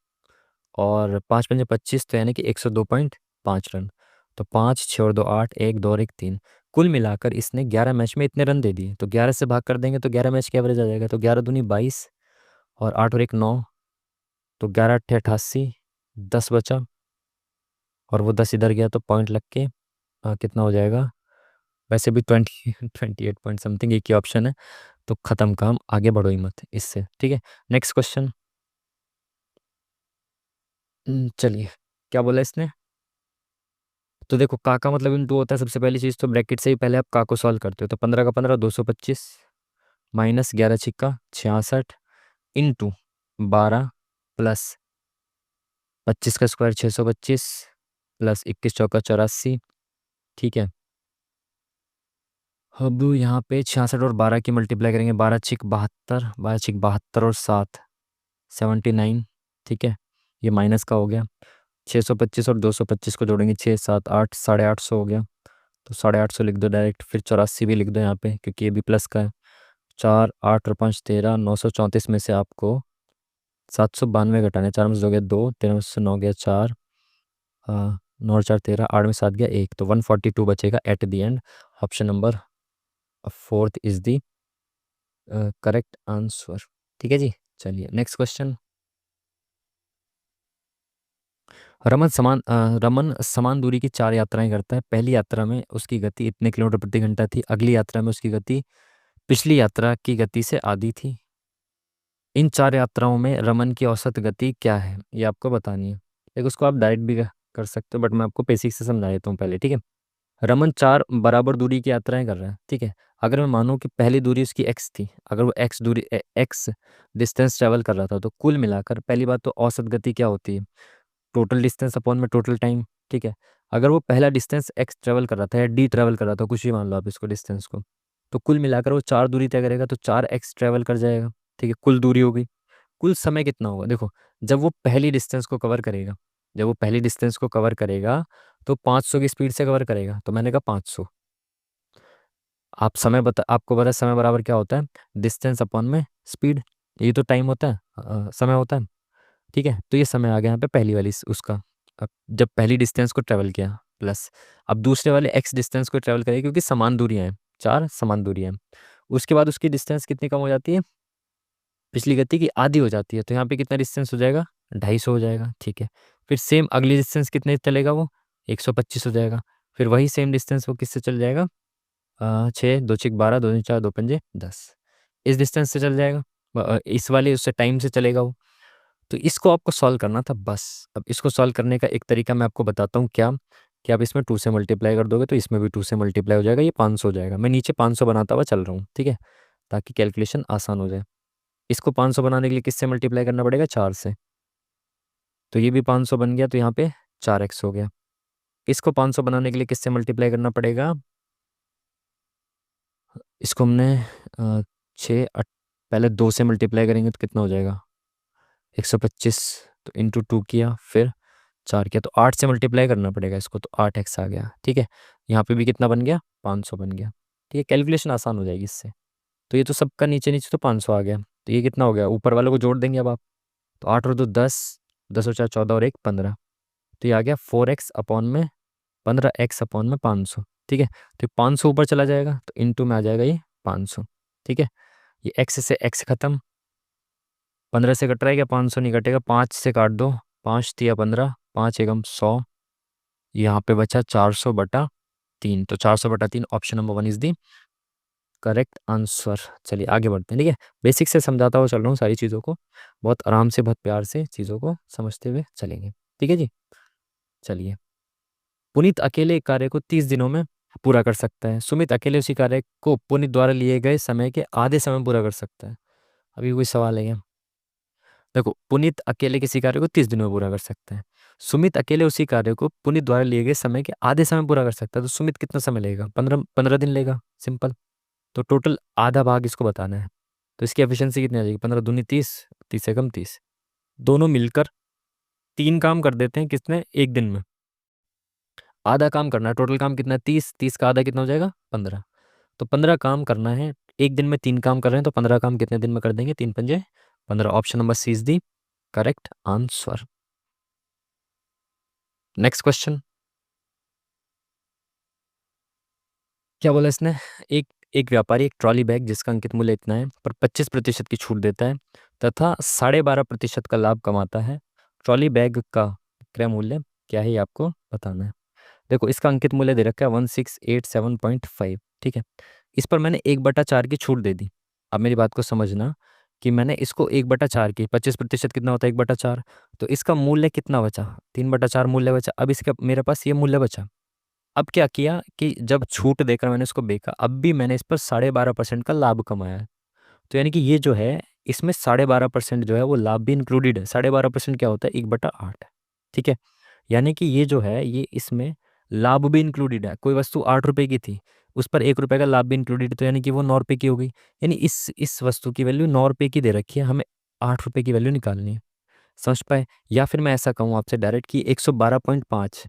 Speaker 1: और 5 × 5 = 25, तो यानी कि 102.5 रन। तो 5 6 और 2 8, 1 2 और 1 3, कुल मिलाकर इसने 11 मैच में इतने रन दे दिए। तो 11 से भाग कर देंगे तो 11 मैच की एवरेज आ जाएगा। तो 11 दूनी 22 और 8 और 1 9, तो 11 8 88, 10 बचा और वो 10 इधर गया तो पॉइंट लग के कितना हो जाएगा। वैसे भी 20 28 पॉइंट समथिंग एक ही ऑप्शन है, तो ख़त्म काम, आगे बढ़ो ही मत इससे। ठीक है, नेक्स्ट क्वेश्चन। चलिए, क्या बोला इसने। तो देखो का मतलब इंटू होता है, सबसे पहली चीज़ तो ब्रैकेट से ही पहले आप का को सॉल्व करते हो, तो 15 का 15 225 माइनस 11 × 6 = 66 इंटू 12 प्लस 25 का स्क्वायर 625 प्लस 21 × 4 = 84। ठीक है, अब यहाँ पे 66 और 12 की मल्टीप्लाई करेंगे, 12 × 6 = 72, 12 × 6 = 72 और 7 79। ठीक है, ये माइनस का हो गया। 625 और 225 को जोड़ेंगे, 6 7 8, 850 हो गया। तो 850 लिख दो डायरेक्ट, फिर 84 भी लिख दो यहाँ पे क्योंकि ये भी प्लस का है। 4 8 और 5 13, 934 में से आपको 792 घटाने, 4 में से 2 गया 2, 13 में से 9 गया 4, 9 और 4 13, 8 में 7 गया 1, तो 142 बचेगा at the end. Option number 4 is the correct answer. ठीक है जी, चलिए नेक्स्ट क्वेश्चन। रमन समान दूरी की 4 यात्राएं करता है। पहली यात्रा में उसकी गति इतने किलोमीटर प्रति घंटा थी, अगली यात्रा में उसकी गति पिछली यात्रा की गति से आधी थी। इन 4 यात्राओं में रमन की औसत गति क्या है, ये आपको बतानी है। एक उसको आप डायरेक्ट भी कर सकते हो, बट मैं आपको बेसिक से समझा देता हूँ पहले। ठीक है, रमन 4 बराबर दूरी की यात्राएं कर रहा है। ठीक है, अगर मैं मानूं कि पहली दूरी उसकी एक्स थी, अगर वो एक्स डिस्टेंस ट्रेवल कर रहा था, तो कुल मिलाकर पहली बात तो औसत गति क्या होती है, टोटल डिस्टेंस अपॉन में टोटल टाइम। ठीक है, अगर वो पहला डिस्टेंस एक्स ट्रेवल कर रहा था या डी ट्रेवल कर रहा था, कुछ भी मान लो आप इसको डिस्टेंस को, तो कुल मिलाकर वो 4 दूरी तय करेगा तो 4x ट्रेवल कर जाएगा। ठीक है, कुल दूरी हो गई। कुल समय कितना होगा, देखो जब वो पहली डिस्टेंस को कवर करेगा, जब वो पहली डिस्टेंस को कवर करेगा तो 500 की स्पीड से कवर करेगा, तो मैंने कहा 500। आप समय बता, आपको पता है समय बराबर क्या होता है, डिस्टेंस अपॉन में स्पीड। ये तो टाइम होता है, समय होता है। ठीक है, तो ये समय आ गया यहाँ पे पहली वाली उसका, अब जब पहली डिस्टेंस को ट्रेवल किया, प्लस अब दूसरे वाले एक्स डिस्टेंस को ट्रेवल करेगा क्योंकि समान दूरियां हैं, 4 समान दूरियां हैं। उसके बाद उसकी डिस्टेंस कितनी कम हो जाती है, पिछली गति की आधी हो जाती है, तो यहाँ पे कितना डिस्टेंस हो जाएगा, 250 हो जाएगा। ठीक है, फिर सेम अगली डिस्टेंस कितने चलेगा वो, 125 हो जाएगा। फिर वही सेम डिस्टेंस वो किससे चल जाएगा, 6 2 6 12, 2 4 2 5 10, इस डिस्टेंस से चल जाएगा। इस वाले उससे टाइम से चलेगा वो। तो इसको आपको सॉल्व करना था बस। अब इसको सॉल्व करने का एक तरीका मैं आपको बताता हूँ, क्या कि आप इसमें 2 से मल्टीप्लाई कर दोगे तो इसमें भी 2 से मल्टीप्लाई हो जाएगा, ये 500 हो जाएगा। मैं नीचे 500 बनाता हुआ चल रहा हूँ, ठीक है, ताकि कैलकुलेशन आसान हो जाए। इसको 500 बनाने के लिए किससे मल्टीप्लाई करना पड़ेगा, 4 से। तो ये भी 500 बन गया, तो यहाँ पे 4x हो गया। इसको 500 बनाने के लिए किससे मल्टीप्लाई करना पड़ेगा? इसको हमने छः पहले 2 से मल्टीप्लाई करेंगे तो कितना हो जाएगा? 125। तो इंटू 2 किया, फिर 4 किया, तो 8 से मल्टीप्लाई करना पड़ेगा इसको, तो 8x आ गया। ठीक है, यहाँ पे भी कितना बन गया? 500 बन गया। ठीक है, कैलकुलेशन आसान हो जाएगी इससे। तो ये तो सबका नीचे नीचे तो 500 आ गया, तो ये कितना हो गया? ऊपर वालों को जोड़ देंगे अब आप। तो 8 और 2 10, 10 और 4 14 और 1 15। तो ये आ गया 4x अपॉन में 15x अपॉन में 500। ठीक है, तो 500 ऊपर चला जाएगा, तो इंटू में आ जाएगा ये 500। ठीक है, ये x से x खत्म, 15 से कट रहा है क्या? 500 नहीं कटेगा, 5 से काट दो, 5 तिया 15, 5 एकम 100। यहाँ पे बचा 400/3, तो 400/3 option number 1 is the correct answer. चलिए आगे बढ़ते हैं। ठीक है, बेसिक से समझाता हुआ चल रहा हूँ सारी चीज़ों को, बहुत आराम से बहुत प्यार से चीज़ों को समझते हुए चलेंगे। ठीक है जी, चलिए। पुनीत अकेले एक कार्य को 30 दिनों में पूरा कर सकता है, सुमित अकेले उसी कार्य को पुनीत द्वारा लिए गए समय के आधे समय में पूरा कर सकता है। अभी कोई सवाल है क्या? देखो, पुनीत अकेले किसी कार्य को 30 दिनों में पूरा कर सकता है, सुमित अकेले उसी कार्य को पुनीत द्वारा लिए गए समय के आधे समय में पूरा कर सकता है, तो सुमित कितना समय लेगा? 15 दिन लेगा, सिंपल। तो टोटल आधा भाग इसको बताना है, तो इसकी एफिशिएंसी कितनी आ जाएगी? 15 दूनी 30, 30 से कम 30। दोनों मिलकर 3 काम कर देते हैं किसने? एक दिन में। आधा काम करना है, टोटल काम कितना है? 30, 30 का आधा कितना हो जाएगा? 15। तो 15 काम करना है, एक दिन में 3 काम कर रहे हैं, तो 15 काम कितने दिन में कर देंगे? 3 पंजे 15। Option number C is the correct answer. Next question, क्या बोला इसने? एक एक व्यापारी एक ट्रॉली बैग जिसका अंकित मूल्य इतना है पर 25% की छूट देता है तथा 12.5% का लाभ कमाता है। ट्रॉली बैग का क्रय मूल्य क्या है, ये आपको बताना है। देखो, इसका अंकित मूल्य दे रखा है 1687.5। ठीक है, इस पर मैंने 1/4 की छूट दे दी। अब मेरी बात को समझना कि मैंने इसको 1/4 की, 25% कितना होता है? 1/4। तो इसका मूल्य कितना बचा? 3/4 मूल्य बचा। अब इसका मेरे पास ये मूल्य बचा। अब क्या किया कि जब छूट देकर मैंने इसको बेचा, अब भी मैंने इस पर 12.5% का लाभ कमाया है। तो यानी कि ये जो है, इसमें 12.5% जो है वो लाभ भी इंक्लूडेड है। 12.5% क्या होता है? 1/8। ठीक है, यानी कि ये जो है, ये इसमें लाभ भी इंक्लूडेड है। कोई वस्तु 8 रुपए की थी, उस पर 1 रुपए का लाभ भी इंक्लूडेड, तो यानी कि वो 9 रुपए की हो गई। यानी इस वस्तु की वैल्यू 9 रुपए की दे रखी है, हमें 8 रुपए की वैल्यू निकालनी है। समझ पाए? या फिर मैं ऐसा कहूँ आपसे डायरेक्ट कि 112.5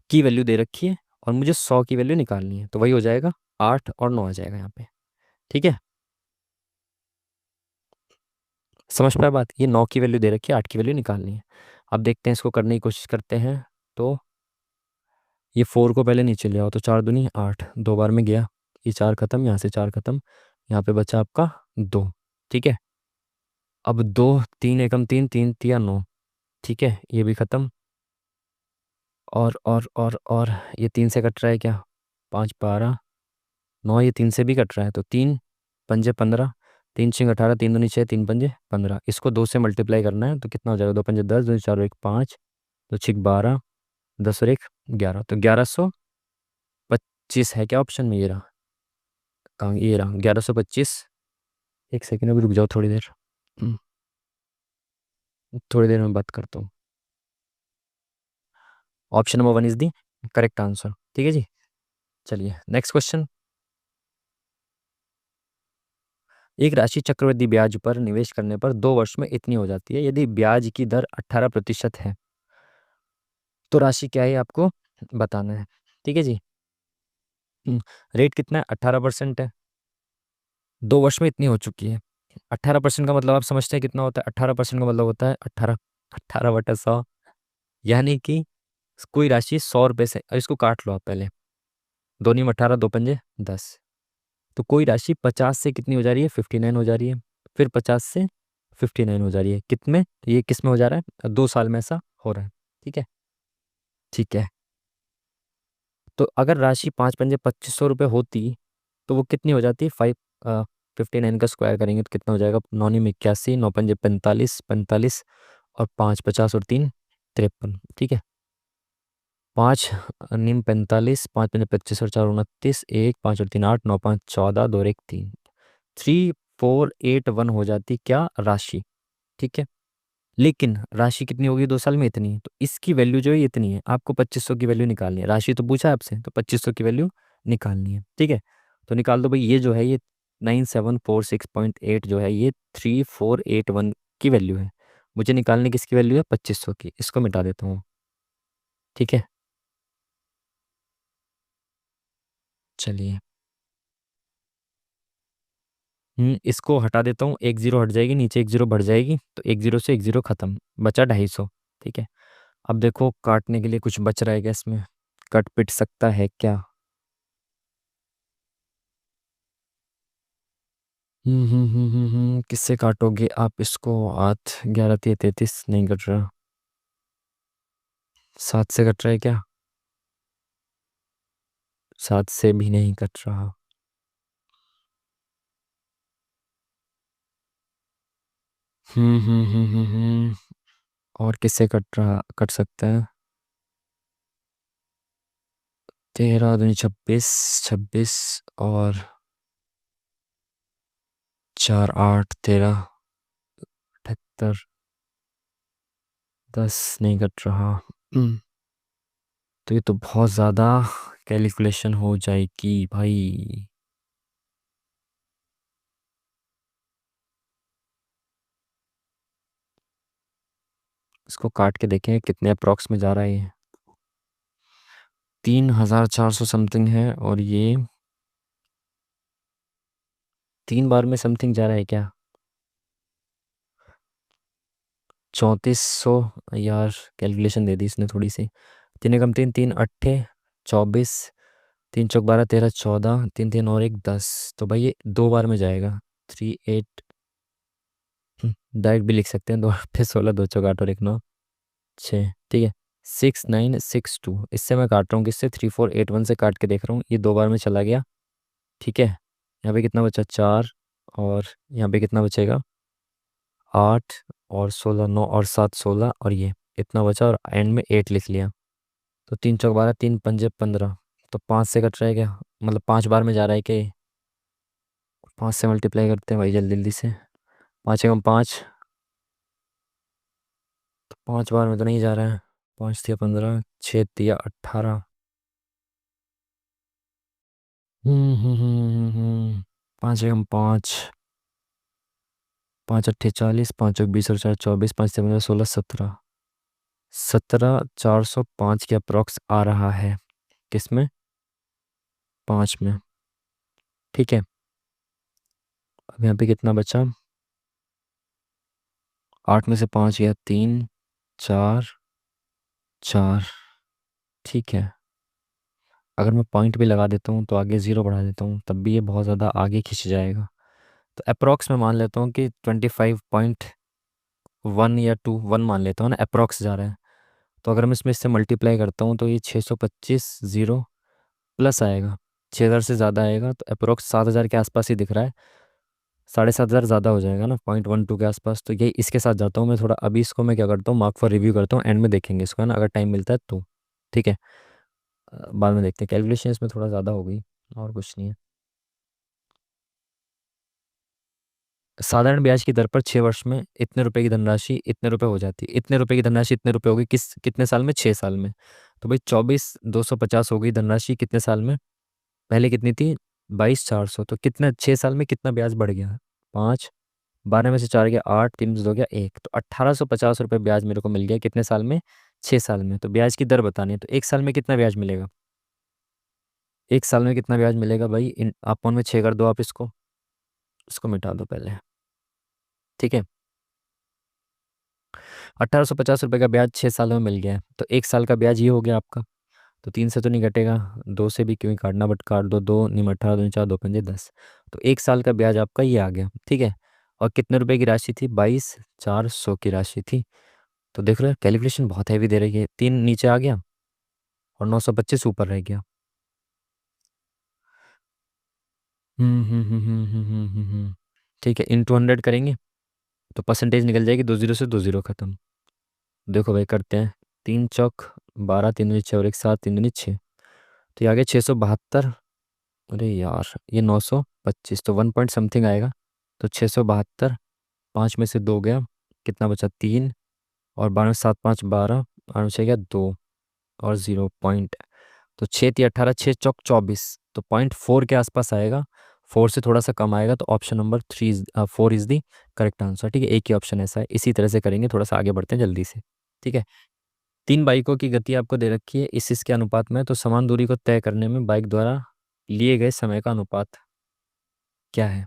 Speaker 1: की वैल्यू दे रखी है और मुझे 100 की वैल्यू निकालनी है, तो वही हो जाएगा 8 और 9 आ जाएगा यहाँ पे। ठीक है, समझ पाए बात? ये 9 की वैल्यू दे रखी है, 8 की वैल्यू निकालनी है। अब देखते हैं, इसको करने की कोशिश करते हैं। तो ये 4 को पहले नीचे ले आओ, तो 4 दूनी 8, 2 बार में गया, ये 4 खत्म, यहाँ से 4 खत्म, यहाँ पे बचा आपका 2। ठीक है, अब 2, 3 एकम 3, 3 तिया 9। ठीक है, ये भी खत्म। और ये 3 से कट रहा है क्या? 5 12 9, ये 3 से भी कट रहा है, तो 3 पंजे 15, 3 छिंग 18, 3 दूनी 6, 3 पंजे 15। इसको 2 से मल्टीप्लाई करना है, तो कितना हो जाएगा? 2 पंजे 10, 2 4 1 5, 2 छिक 12, 10 और 1 11, तो 1125 है क्या ऑप्शन में? ये रहा, कहाँ? ये रहा 1125। एक सेकेंड, अभी रुक जाओ थोड़ी देर। हम्म, थोड़ी देर में बात करता हूँ। Option number 1 is the correct answer. ठीक है जी, चलिए नेक्स्ट क्वेश्चन। एक राशि चक्रवृद्धि ब्याज पर निवेश करने पर 2 वर्ष में इतनी हो जाती है। यदि ब्याज की दर 18% है तो राशि क्या है, आपको बताना है। ठीक है जी, रेट कितना है? 18% है, 2 वर्ष में इतनी हो चुकी है। 18% का मतलब आप समझते हैं कितना होता है? 18% का मतलब होता है 18, 18/100। यानी कि कोई राशि 100 रुपये से, और इसको काट लो आप पहले, दोनों में 18, 2 पंजे 10। तो कोई राशि 50 से कितनी हो जा रही है? 59 हो जा रही है। फिर 50 से 59 हो जा रही है, कितने? ये किस में हो जा रहा है? 2 साल में ऐसा हो रहा है। ठीक है, ठीक है। तो अगर राशि 5 पंजे 2500 रुपये होती तो वो कितनी हो जाती? 59 का स्क्वायर करेंगे तो कितना हो जाएगा? 9 में 81, 9 पंजे 45, 45 और 5 50 और 3 53। ठीक है, 5 नीम 45, 5 पंजे 25 और 4 29, 1 5 और 3 8, 9 5 14, 2 और 1 3, 3481 हो जाती क्या? राशि। ठीक है, लेकिन राशि कितनी होगी 2 साल में? इतनी। तो इसकी वैल्यू जो है ये इतनी है, आपको 2500 की वैल्यू निकालनी है। राशि तो पूछा है आपसे, तो 2500 की वैल्यू निकालनी है, ठीक है। तो निकाल दो भाई, ये जो है ये 9746.8 जो है ये 3481 की वैल्यू है। मुझे निकालने किसकी वैल्यू है? 2500 की। इसको मिटा देता हूँ, ठीक है। चलिए, इसको हटा देता हूँ, एक जीरो हट जाएगी, नीचे एक जीरो बढ़ जाएगी, तो एक जीरो से एक जीरो खत्म, बचा 250, ठीक है। अब देखो काटने के लिए कुछ बच रहा है क्या इसमें? कट पिट सकता है क्या? किससे काटोगे आप इसको? 8 11 33 नहीं कट रहा। 7 से कट रहा है क्या? 7 से भी नहीं कट रहा। और किससे कट सकता है? 13 दूनी 26, 26 और 4 8 13, 78, 10 नहीं कट रहा। तो ये तो बहुत ज़्यादा कैलकुलेशन हो जाएगी भाई। इसको काट के देखें कितने अप्रॉक्स में जा रहा है ये। 3400 समथिंग है, और ये 3 बार में समथिंग जा रहा है क्या? 3400। यार कैलकुलेशन दे दी इसने थोड़ी सी। तीन एकम तीन, तीन अट्ठे 24, 3 चौक 12 13 14, तीन तीन और एक 10। तो भाई ये 2 बार में जाएगा। 38। डायरेक्ट भी लिख सकते हैं, 2 8 16, 2 चौक 8 और एक 9 6, ठीक है। 6962, इससे मैं काट रहा हूँ, किससे? 3481 से काट के देख रहा हूँ, ये 2 बार में चला गया, ठीक है। यहाँ पे कितना बचा? 4। और यहाँ पे कितना बचेगा? 8 और 16, 9 और 7 16, और ये इतना बचा, और एंड में 8 लिख लिया। तो 3 चौक 12, 3 पंजे 15। तो 5 से कट रहा है क्या? मतलब 5 बार में जा रहा है क्या ये? 5 से मल्टीप्लाई करते हैं भाई जल्दी जल्दी से। 5 एकम 5, तो 5 बार में तो नहीं जा रहा है। 5 तिया 15, 6 तिया 18। 5 एकम 5, 5 अट्ठे 40, 5 चौक 20 और 4 24, 5 तिया 15 16 17। 17 405 के अप्रॉक्स आ रहा है। किसमें? 5 में, ठीक है। अब यहाँ पे कितना बचा? 8 में से 5 गया, 3 4 4, ठीक है। अगर मैं पॉइंट भी लगा देता हूँ तो आगे ज़ीरो बढ़ा देता हूँ, तब भी ये बहुत ज़्यादा आगे खिंच जाएगा। तो अप्रॉक्स मैं मान लेता हूँ कि 25.1 या 1 मान लेता हूँ ना, अप्रॉक्स जा रहा है। तो अगर मैं इसमें इससे मल्टीप्लाई करता हूँ तो ये 625 ज़ीरो प्लस आएगा, 6000 से ज़्यादा आएगा, तो अप्रोक्स 7000 के आसपास ही दिख रहा है। 7500 ज़्यादा हो जाएगा ना, 0.12 के आसपास। तो यही इसके साथ जाता हूँ मैं थोड़ा। अभी इसको मैं क्या करता हूँ, मार्क फॉर रिव्यू करता हूँ, एंड में देखेंगे इसको, है ना, अगर टाइम मिलता है तो, ठीक है। बाद में देखते हैं, कैलकुलेशन इसमें थोड़ा ज़्यादा हो गई, और कुछ नहीं है। साधारण ब्याज की दर पर 6 वर्ष में इतने रुपए की धनराशि इतने रुपए हो जाती है। इतने रुपए की धनराशि इतने रुपए होगी कितने साल में? 6 साल में। तो भाई 24,250 हो गई धनराशि कितने साल में? पहले कितनी थी? 22,400। तो कितना 6 साल में कितना ब्याज बढ़ गया? 5। 12 में से 4 गया 8, 3 में से 2 गया 1, तो 1850 रुपये ब्याज मेरे को मिल गया कितने साल में? 6 साल में। तो ब्याज की दर बतानी है, तो 1 साल में कितना ब्याज मिलेगा? 1 साल में कितना ब्याज मिलेगा भाई? इन अपॉन में 6 कर दो आप इसको मिटा दो पहले, ठीक है। 1850 रुपये का ब्याज 6 सालों में मिल गया है, तो 1 साल का ब्याज ये हो गया आपका। तो 3 से तो नहीं घटेगा, 2 से भी क्यों ही काटना, बट काट दो। 2 नीम 18 2 4 2 5 10। तो 1 साल का ब्याज आपका ये आ गया, ठीक है। और कितने रुपए की राशि थी? 22,400 की राशि थी। तो देख रहे हो कैलकुलेशन बहुत हैवी दे रही है। 3 नीचे आ गया और 925 ऊपर रह गया। ठीक है, इन 200 करेंगे तो परसेंटेज निकल जाएगी, 2 जीरो से 2 जीरो खत्म। देखो भाई करते हैं। 3 चौक 12, 3 दूनी 6 और एक 7, 3 दूनी 6। तो ये आ गया 672। अरे यार ये 925, तो 1 पॉइंट समथिंग आएगा। तो 672, 5 में से 2 गया, कितना बचा? 3। और 12 7 5 12, 8 6 2 और 0 पॉइंट। तो 6 3 18, 6 चौक 24, तो 0.4 के आसपास आएगा। 4 से थोड़ा सा कम आएगा, तो option number 4 is the correct answer. ठीक है, एक ही ऑप्शन ऐसा है। इसी तरह से करेंगे, थोड़ा सा आगे बढ़ते हैं जल्दी से। ठीक है, 3 बाइकों की गति आपको दे रखी है इसके अनुपात में, तो समान दूरी को तय करने में बाइक द्वारा लिए गए समय का अनुपात क्या है।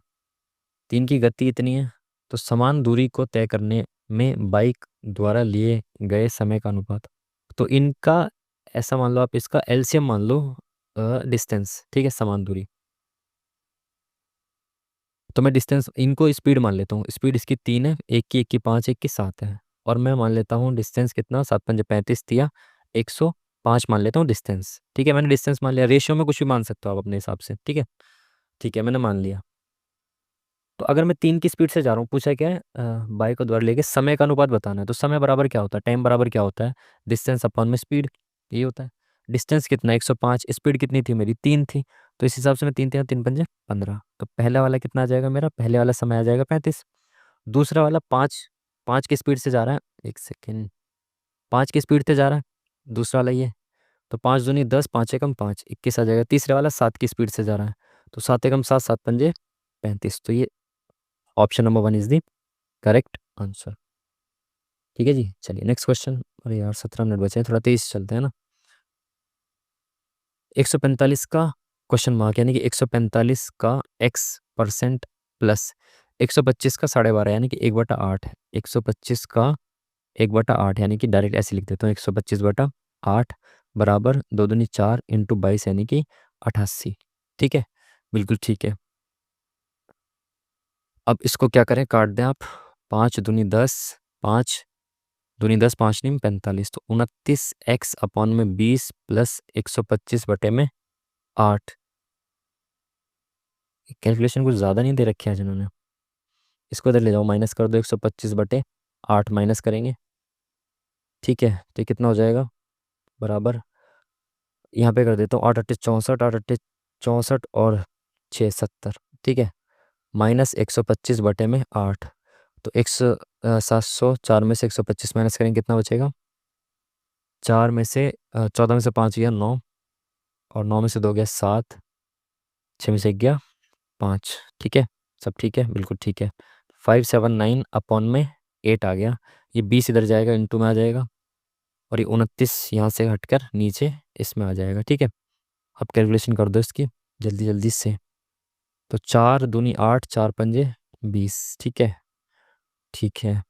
Speaker 1: 3 की गति इतनी है, तो समान दूरी को तय करने में बाइक द्वारा लिए गए समय का अनुपात, तो इनका ऐसा मान लो, आप इसका एलसीएम मान लो, डिस्टेंस। ठीक है, समान दूरी। तो मैं डिस्टेंस, इनको स्पीड मान लेता हूँ। स्पीड इसकी 3 है, एक की 5, एक की 7 है। और मैं मान लेता हूँ डिस्टेंस कितना, 7 5 35 दिया, 105 मान लेता हूँ डिस्टेंस। ठीक है, मैंने डिस्टेंस मान लिया। रेशियो में कुछ भी मान सकते हो आप अपने हिसाब से। ठीक है, ठीक है, मैंने मान लिया। तो अगर मैं 3 की स्पीड से जा रहा हूँ, पूछा क्या है, बाइक को द्वारा लेके समय का अनुपात बताना है। तो समय बराबर क्या होता है, टाइम बराबर क्या होता है, डिस्टेंस अपॉन में स्पीड, ये होता है। डिस्टेंस कितना, 105। स्पीड कितनी थी मेरी, 3 थी। तो इस हिसाब से मैं 3 3 3 पंजे 15। तो पहला वाला कितना आ जाएगा मेरा, पहले वाला समय आ जाएगा 35। दूसरा वाला 5, 5 की स्पीड से जा रहा है, एक सेकेंड, 5 की स्पीड से जा रहा है दूसरा वाला ये। तो 5 दूनी 10, 5 एकम 5, 21 आ जाएगा। तीसरे वाला 7 की स्पीड से जा रहा है, तो 7 एकम 7, 7 पंजे 35। तो ये option number 1 is the correct answer. ठीक है जी, चलिए नेक्स्ट क्वेश्चन। अरे यार 17 मिनट बचे हैं, थोड़ा तेज चलते हैं ना। 145 का क्वेश्चन मार्क, यानी कि 145 का x% प्लस 125 का 12.5, यानी कि 1/8 है। 125 का 1/8, यानी कि डायरेक्ट ऐसे लिख देता हूँ, 125/8 बराबर 2 दूनी 4 इंटू 22, यानी कि 88। ठीक है, बिल्कुल ठीक है। अब इसको क्या करें, काट दें आप। 5 दूनी 10, 5 दूनी 10, 5 नहीं 45, तो 29x/20 प्लस 125/8। कैलकुलेशन कुछ ज़्यादा नहीं दे रखे हैं जिन्होंने। इसको इधर ले जाओ, माइनस कर दो, 125/8 माइनस करेंगे। ठीक है, तो ये कितना हो जाएगा, बराबर, यहाँ पे कर देता हूँ, 8 8 64, 8 8 64 और 6 70। ठीक है, माइनस 125/8। तो 704 में से 125 माइनस करेंगे, कितना बचेगा, 4 में से 14 में से 5 गया 9, और 9 में से 2 गया 7, 6 में से 1 गया 5। ठीक है, सब ठीक है, बिल्कुल ठीक है। 579/8 आ गया। ये 20 इधर जाएगा, इंटू में आ जाएगा, और ये 29 यहाँ से हटकर नीचे इसमें आ जाएगा। ठीक है, अब कैलकुलेशन कर दो इसकी जल्दी जल्दी से। तो 4 दूनी 8, 4 पंजे 20। ठीक है, ठीक है,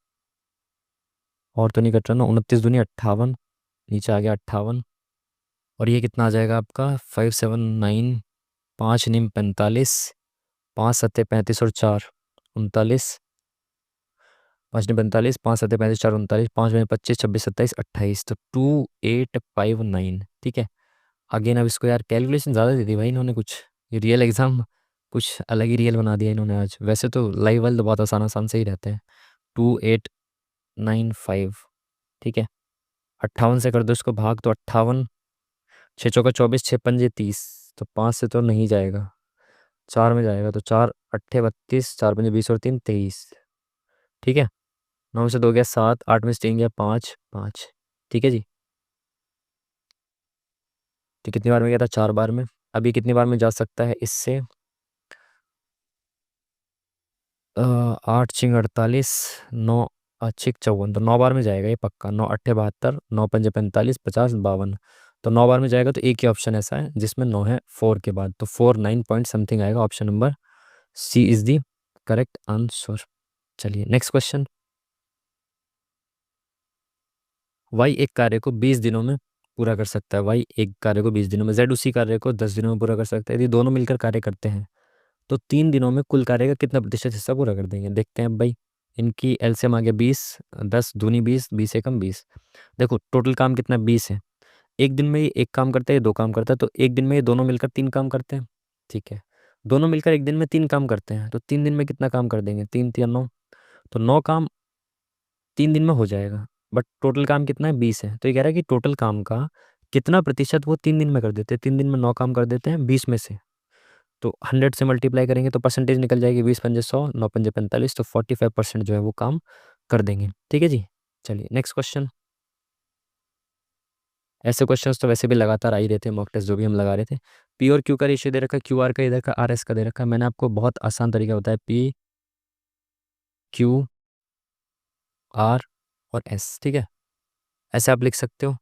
Speaker 1: और तो नहीं कट रहा ना। 29 दूनी 58, नीचे आ गया 58। और ये कितना आ जाएगा आपका, 579, 5 नीम 45, 5 सत्ते 35 और 4 39, 5 नीम 45, 5 सत्ते 35, 4 39, 5 में 25, 26 27 28, तो 2859। ठीक है, अगेन अब इसको यार कैलकुलेशन ज़्यादा दे दी भाई इन्होंने कुछ। ये रियल एग्ज़ाम कुछ अलग ही रियल बना दिया इन्होंने आज। वैसे तो लाइव वाले तो बहुत आसान आसान से ही रहते हैं। 2895। ठीक है, 58 से कर दो इसको भाग, तो 58, 6 चौका 24, 6 पंजे 30, तो 5 से तो नहीं जाएगा, 4 में जाएगा। तो 4 8 32, 4 पंजे 20 और 3 23। ठीक है, 9 में से 2 गया 7, 8 में से 3 गया 5 5। ठीक है जी, तो कितनी बार में गया था, 4 बार में। अभी कितनी बार में जा सकता है इससे, 8 6 48, 9 6 54, तो 9 बार में जाएगा ये पक्का। 9 8 72, 9 पंजे 45, 50 52, तो 9 बार में जाएगा। तो एक ही ऑप्शन ऐसा है जिसमें 9 है 4 के बाद, तो 4 9 पॉइंट समथिंग आएगा। Option number C is the correct answer. चलिए नेक्स्ट क्वेश्चन। वाई एक कार्य को 20 दिनों में पूरा कर सकता है। वाई एक कार्य को 20 दिनों में, जेड उसी कार्य को 10 दिनों में पूरा कर सकता है। यदि दोनों मिलकर कार्य करते हैं, तो 3 दिनों में कुल कार्य का कितना प्रतिशत हिस्सा पूरा कर देंगे। देखते हैं अब भाई, इनकी एलसीएम आ गया 20, 10 दूनी 20, 20 एकम 20। देखो टोटल काम कितना, 20 है। एक दिन में ये एक काम करता है, ये 2 काम करता है, तो एक दिन में ये दोनों मिलकर 3 काम करते हैं। ठीक है, दोनों मिलकर एक दिन में 3 काम करते हैं, तो 3 दिन में कितना काम कर देंगे, 3 3 9, तो 9 काम 3 दिन में हो जाएगा। बट टोटल काम कितना है, 20 है। तो ये कह रहा है कि टोटल काम का कितना प्रतिशत वो 3 दिन में कर देते हैं। 3 दिन में 9 काम कर देते हैं 20 में से, तो 100 से मल्टीप्लाई करेंगे तो परसेंटेज निकल जाएगी। 20 पंजे 100, 9 पंजे 45, तो 45% जो है वो काम कर देंगे। ठीक है जी, चलिए नेक्स्ट क्वेश्चन। ऐसे क्वेश्चंस तो वैसे भी लगातार आ ही रहते हैं, मॉक टेस्ट जो भी हम लगा रहे थे। पी और क्यू का रेशियो दे रखा है, क्यू आर का इधर का, आर एस का दे रखा है। मैंने आपको बहुत आसान तरीका बताया, पी क्यू आर और एस, ठीक है। ऐसे आप लिख सकते हो,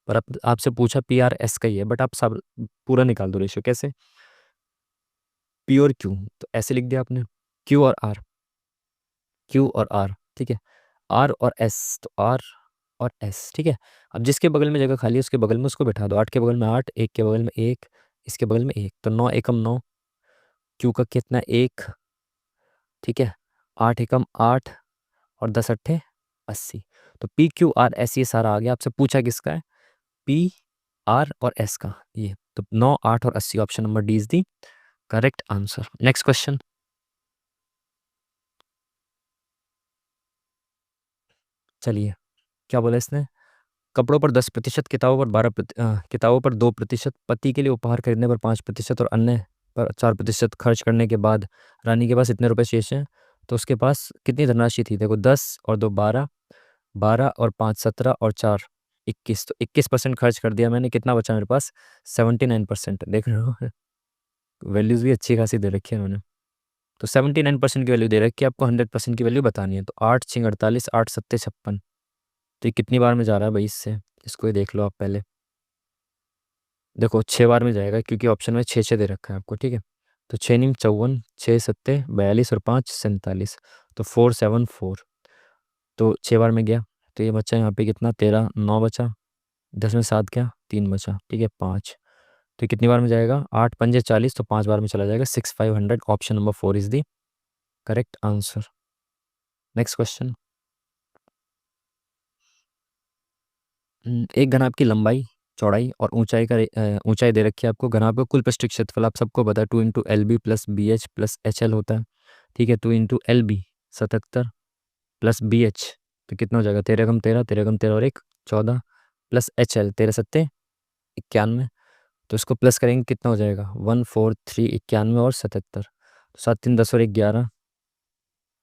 Speaker 1: पर अब आपसे पूछा पी आर एस का ही है, बट आप सब पूरा निकाल दो रेशियो। कैसे? पी और क्यू तो ऐसे लिख दिया आपने, क्यू और आर, क्यू और आर, ठीक है। आर और एस तो आर और एस, ठीक है। अब जिसके बगल में जगह खाली है उसके बगल में उसको बैठा दो। 8 के बगल में 8, 1 के बगल में 1, इसके बगल में 1, तो 9 एकम 9, क्यू का कितना 1, ठीक है। 8 एकम 8 और 10 अट्ठे 80। तो पी क्यू आर एस ये सारा आ गया। आपसे पूछा किसका है? पी आर और एस का, ये तो 9, 8 और 80, option number D is the correct answer. Next question. चलिए, क्या बोला इसने? कपड़ों पर 10%, किताबों पर 12%, किताबों पर 2%, पति के लिए उपहार खरीदने पर 5% और अन्य पर 4% खर्च करने के बाद रानी के पास इतने रुपए शेष हैं। तो उसके पास कितनी धनराशि थी? देखो, 10 और 2 12, 12 और 5 17 और 4 21, तो 21% खर्च कर दिया मैंने। कितना बचा मेरे पास? 79%। देख रहे हो, वैल्यूज़ भी अच्छी खासी दे रखी है उन्होंने। तो 79% की वैल्यू दे रखी है, आपको 100% की वैल्यू बतानी है। तो 8 6 48, 8 7 56, तो ये कितनी बार में जा रहा है भाई इससे? इसको ही देख लो आप पहले। देखो 6 बार में जाएगा, क्योंकि ऑप्शन में 6 6 दे रखा है आपको, ठीक है। तो 6 नीम 54, 6 सत्ते 42 और 5 47, तो 474, तो 6 बार में गया। तो ये बच्चा यहाँ पे कितना? 13, 9 बचा, 10 में 7 गया, 3 बचा, ठीक है, 5। तो ये कितनी बार में जाएगा? 8 पंजे 40, तो 5 बार में चला जाएगा। 6500, option number 4 is the correct answer. Next question. एक घनाभ की लंबाई, चौड़ाई और ऊंचाई ऊंचाई दे रखी है आपको। घनाभ का कुल पृष्ठ क्षेत्रफल आप सबको पता है, 2 into L B plus B H plus H L होता है, ठीक है। 2 into L B 77 plus B H, तो कितना हो जाएगा? 13 कम 13, 13 कम 13 और 1 14, प्लस एच एल 13 सत्ते 91, तो इसको प्लस करेंगे कितना हो जाएगा? 143 91 और 77, तो 7 3 10 और 1 11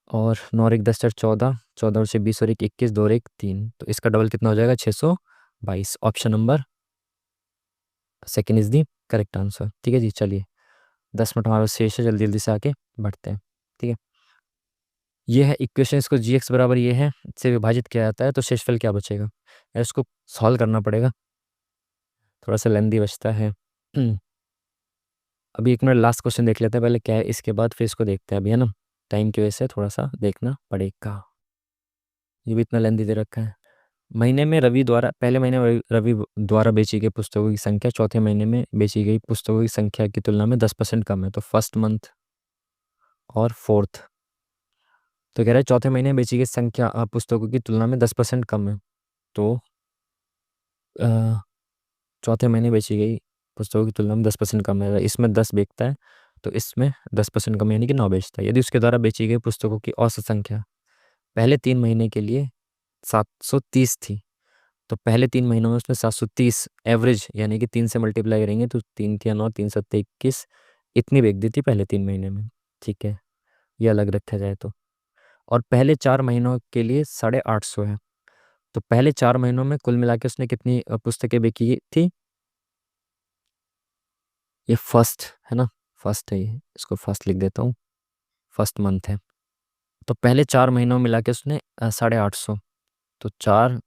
Speaker 1: और 9 और 1 10 4 14, 14 और 6 20 और 1 21, 2 और 1 3, तो इसका डबल कितना हो जाएगा? 622, option number second is the correct answer, ठीक है जी। चलिए, 10 मिनट हमारे पास शेष है, जल्दी जल्दी से आके बढ़ते हैं, ठीक है। ये है इक्वेशन, इसको जी एक्स बराबर ये है, इससे विभाजित किया जाता है, तो शेषफल क्या बचेगा? यार इसको सॉल्व करना पड़ेगा, थोड़ा सा लेंदी बचता है। अभी 1 मिनट लास्ट क्वेश्चन देख लेते हैं पहले क्या है, इसके बाद फिर इसको देखते हैं अभी, है ना। टाइम की वजह से थोड़ा सा देखना पड़ेगा, ये भी इतना लेंदी दे रखा है। महीने में रवि द्वारा, पहले महीने में रवि द्वारा बेची गई पुस्तकों की संख्या चौथे महीने में बेची गई पुस्तकों की संख्या की तुलना में 10% कम है। तो फर्स्ट मंथ और फोर्थ, तो कह रहा है चौथे महीने में बेची गई संख्या पुस्तकों की तुलना में 10% कम है। तो अ, चौथे महीने बेची गई पुस्तकों की तुलना में 10% कम है, इसमें 10 बेचता है, तो इसमें 10% कम यानी कि 9 बेचता है। यदि उसके द्वारा बेची गई पुस्तकों की औसत संख्या पहले 3 महीने के लिए 730 थी, तो पहले 3 महीनों में उसने 730 एवरेज, यानी कि 3 से मल्टीप्लाई करेंगे तो 3 तिया 9, 3 सत्ते 21, इतनी बेच दी थी पहले 3 महीने में, ठीक है। ये अलग रखा जाए तो, और पहले 4 महीनों के लिए 850 है। तो पहले 4 महीनों में कुल मिला के उसने कितनी पुस्तकें बेची थी? ये फर्स्ट है ना, फर्स्ट है ये, इसको फर्स्ट लिख देता हूँ, फर्स्ट मंथ है। तो पहले 4 महीनों में मिला के उसने 850, तो 4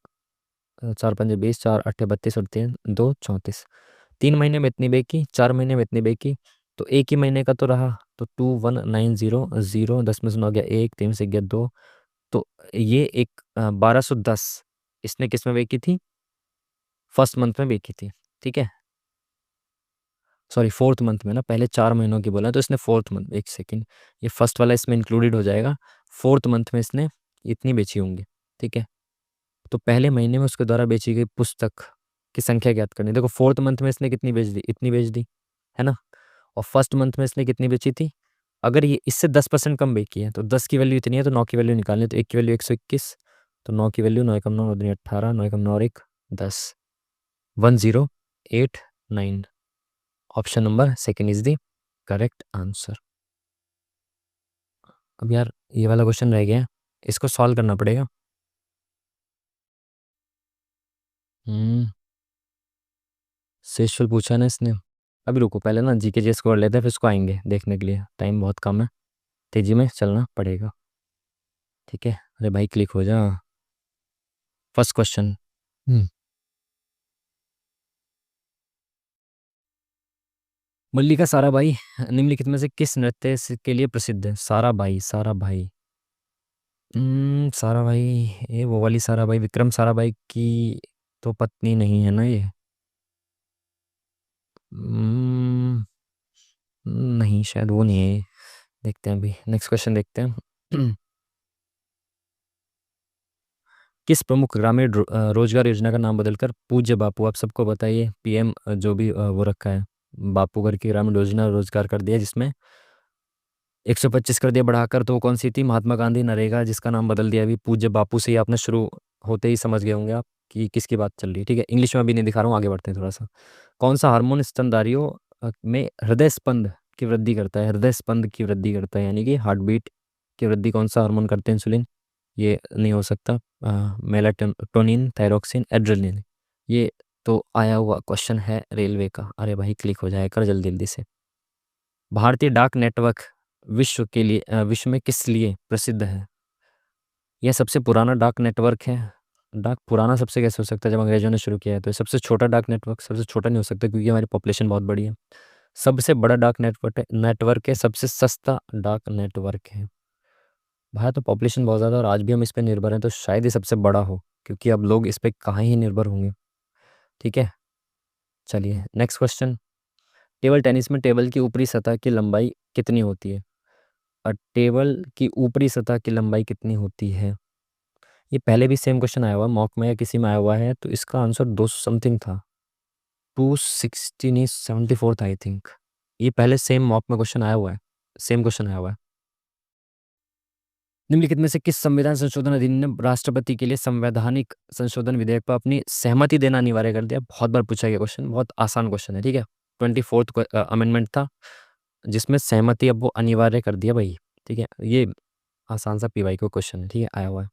Speaker 1: 4 पंजे 20, 4 अट्ठे 32 और 3 2 34, 3 महीने में इतनी बेची, 4 महीने में इतनी बेची, तो एक ही महीने का तो रहा। तो 2190 0, 10 में से 9 गया 1, 3 से गया 2, तो ये एक 1210 इसने किस में बेची थी? फर्स्ट मंथ में बेची थी, ठीक है। सॉरी, फोर्थ मंथ में ना, पहले 4 महीनों की बोला तो इसने फोर्थ मंथ, एक सेकेंड, ये फर्स्ट वाला इसमें इंक्लूडेड हो जाएगा। फोर्थ मंथ में इसने इतनी बेची होंगी, ठीक है। तो पहले महीने में उसके द्वारा बेची गई पुस्तक की संख्या ज्ञात करनी है। देखो फोर्थ मंथ में इसने कितनी बेच दी? इतनी बेच दी, है ना। और फर्स्ट मंथ में इसने कितनी बेची थी? अगर ये इससे 10% कम बेची है, तो 10 की वैल्यू इतनी है, तो 9 की वैल्यू निकालनी है। तो 1 की वैल्यू 121, तो 9 की वैल्यू 9 एकम 9 दूनी 18, 9 एकम 9 और 1 10, 1089, option number second is the correct answer. अब यार ये वाला क्वेश्चन रह गया है, इसको सॉल्व करना पड़ेगा। हम्म सेशुअल पूछा ना इसने। अभी रुको, पहले ना जीके जी स्कोर लेते हैं, फिर उसको आएंगे देखने के लिए, टाइम बहुत कम है, तेजी में चलना पड़ेगा। ठीक है, अरे भाई क्लिक हो जा। First question. मल्लिका साराभाई निम्नलिखित में से किस नृत्य के लिए प्रसिद्ध है? साराभाई, साराभाई। साराभाई, ये वो वाली साराभाई, विक्रम साराभाई की तो पत्नी नहीं है ना ये? हम्म, नहीं, शायद वो नहीं है। देखते हैं, अभी नेक्स्ट क्वेश्चन देखते हैं। किस प्रमुख ग्रामीण रोजगार योजना का नाम बदलकर पूज्य बापू, आप सबको बताइए, पीएम जो भी वो रखा है, बापू करके ग्रामीण योजना रोजगार कर दिया, जिसमें 125 कर दिया बढ़ाकर, तो वो कौन सी थी? महात्मा गांधी नरेगा, जिसका नाम बदल दिया अभी पूज्य बापू से ही। आपने शुरू होते ही समझ गए होंगे आप कि किसकी बात चल रही है। ठीक है, इंग्लिश में अभी नहीं दिखा रहा हूँ, आगे बढ़ते हैं थोड़ा सा। कौन सा हार्मोन स्तनधारियों में हृदय स्पंद की वृद्धि करता है? हृदय स्पंद की वृद्धि करता है, यानी कि हार्ट बीट की वृद्धि कौन सा हार्मोन करते हैं? इंसुलिन। ये नहीं हो सकता। Melatonin, thyroxine, adrenaline. ये तो आया हुआ क्वेश्चन है रेलवे का। अरे भाई क्लिक हो जाए कर जल्दी जल्दी से। भारतीय डाक नेटवर्क विश्व में किस लिए प्रसिद्ध है? यह सबसे पुराना डाक नेटवर्क है। डाक पुराना सबसे कैसे हो सकता है जब अंग्रेजों ने शुरू किया है? तो ये सबसे छोटा डाक नेटवर्क सबसे छोटा नहीं हो सकता, क्योंकि हमारी पॉपुलेशन बहुत बड़ी है। सबसे बड़ा डाक नेटवर्क है, सबसे सस्ता डाक नेटवर्क है। भारत में पॉपुलेशन बहुत ज़्यादा और आज भी हम इस पे निर्भर हैं, तो शायद ये सबसे बड़ा हो, क्योंकि अब लोग इस पे कहाँ ही निर्भर होंगे। ठीक है, चलिए नेक्स्ट क्वेश्चन। टेबल टेनिस में टेबल की ऊपरी सतह की लंबाई कितनी होती है? और टेबल की ऊपरी सतह की लंबाई कितनी होती है? ये पहले भी सेम क्वेश्चन आया हुआ है, मॉक में या किसी में आया हुआ है, तो इसका आंसर 200 समथिंग था। 260 नहीं, 74 था आई थिंक। ये पहले सेम मॉक में क्वेश्चन आया हुआ है, सेम क्वेश्चन आया हुआ है। निम्नलिखित में से किस संविधान संशोधन अधिनियम ने राष्ट्रपति के लिए संवैधानिक संशोधन विधेयक पर अपनी सहमति देना अनिवार्य कर दिया? बहुत बार पूछा गया क्वेश्चन, बहुत आसान क्वेश्चन है। ठीक है, 24th अमेंडमेंट था, जिसमें सहमति अब वो अनिवार्य कर दिया भाई। ठीक है, ये आसान सा पीवाई को क्वेश्चन है। ठीक है, आया हुआ है।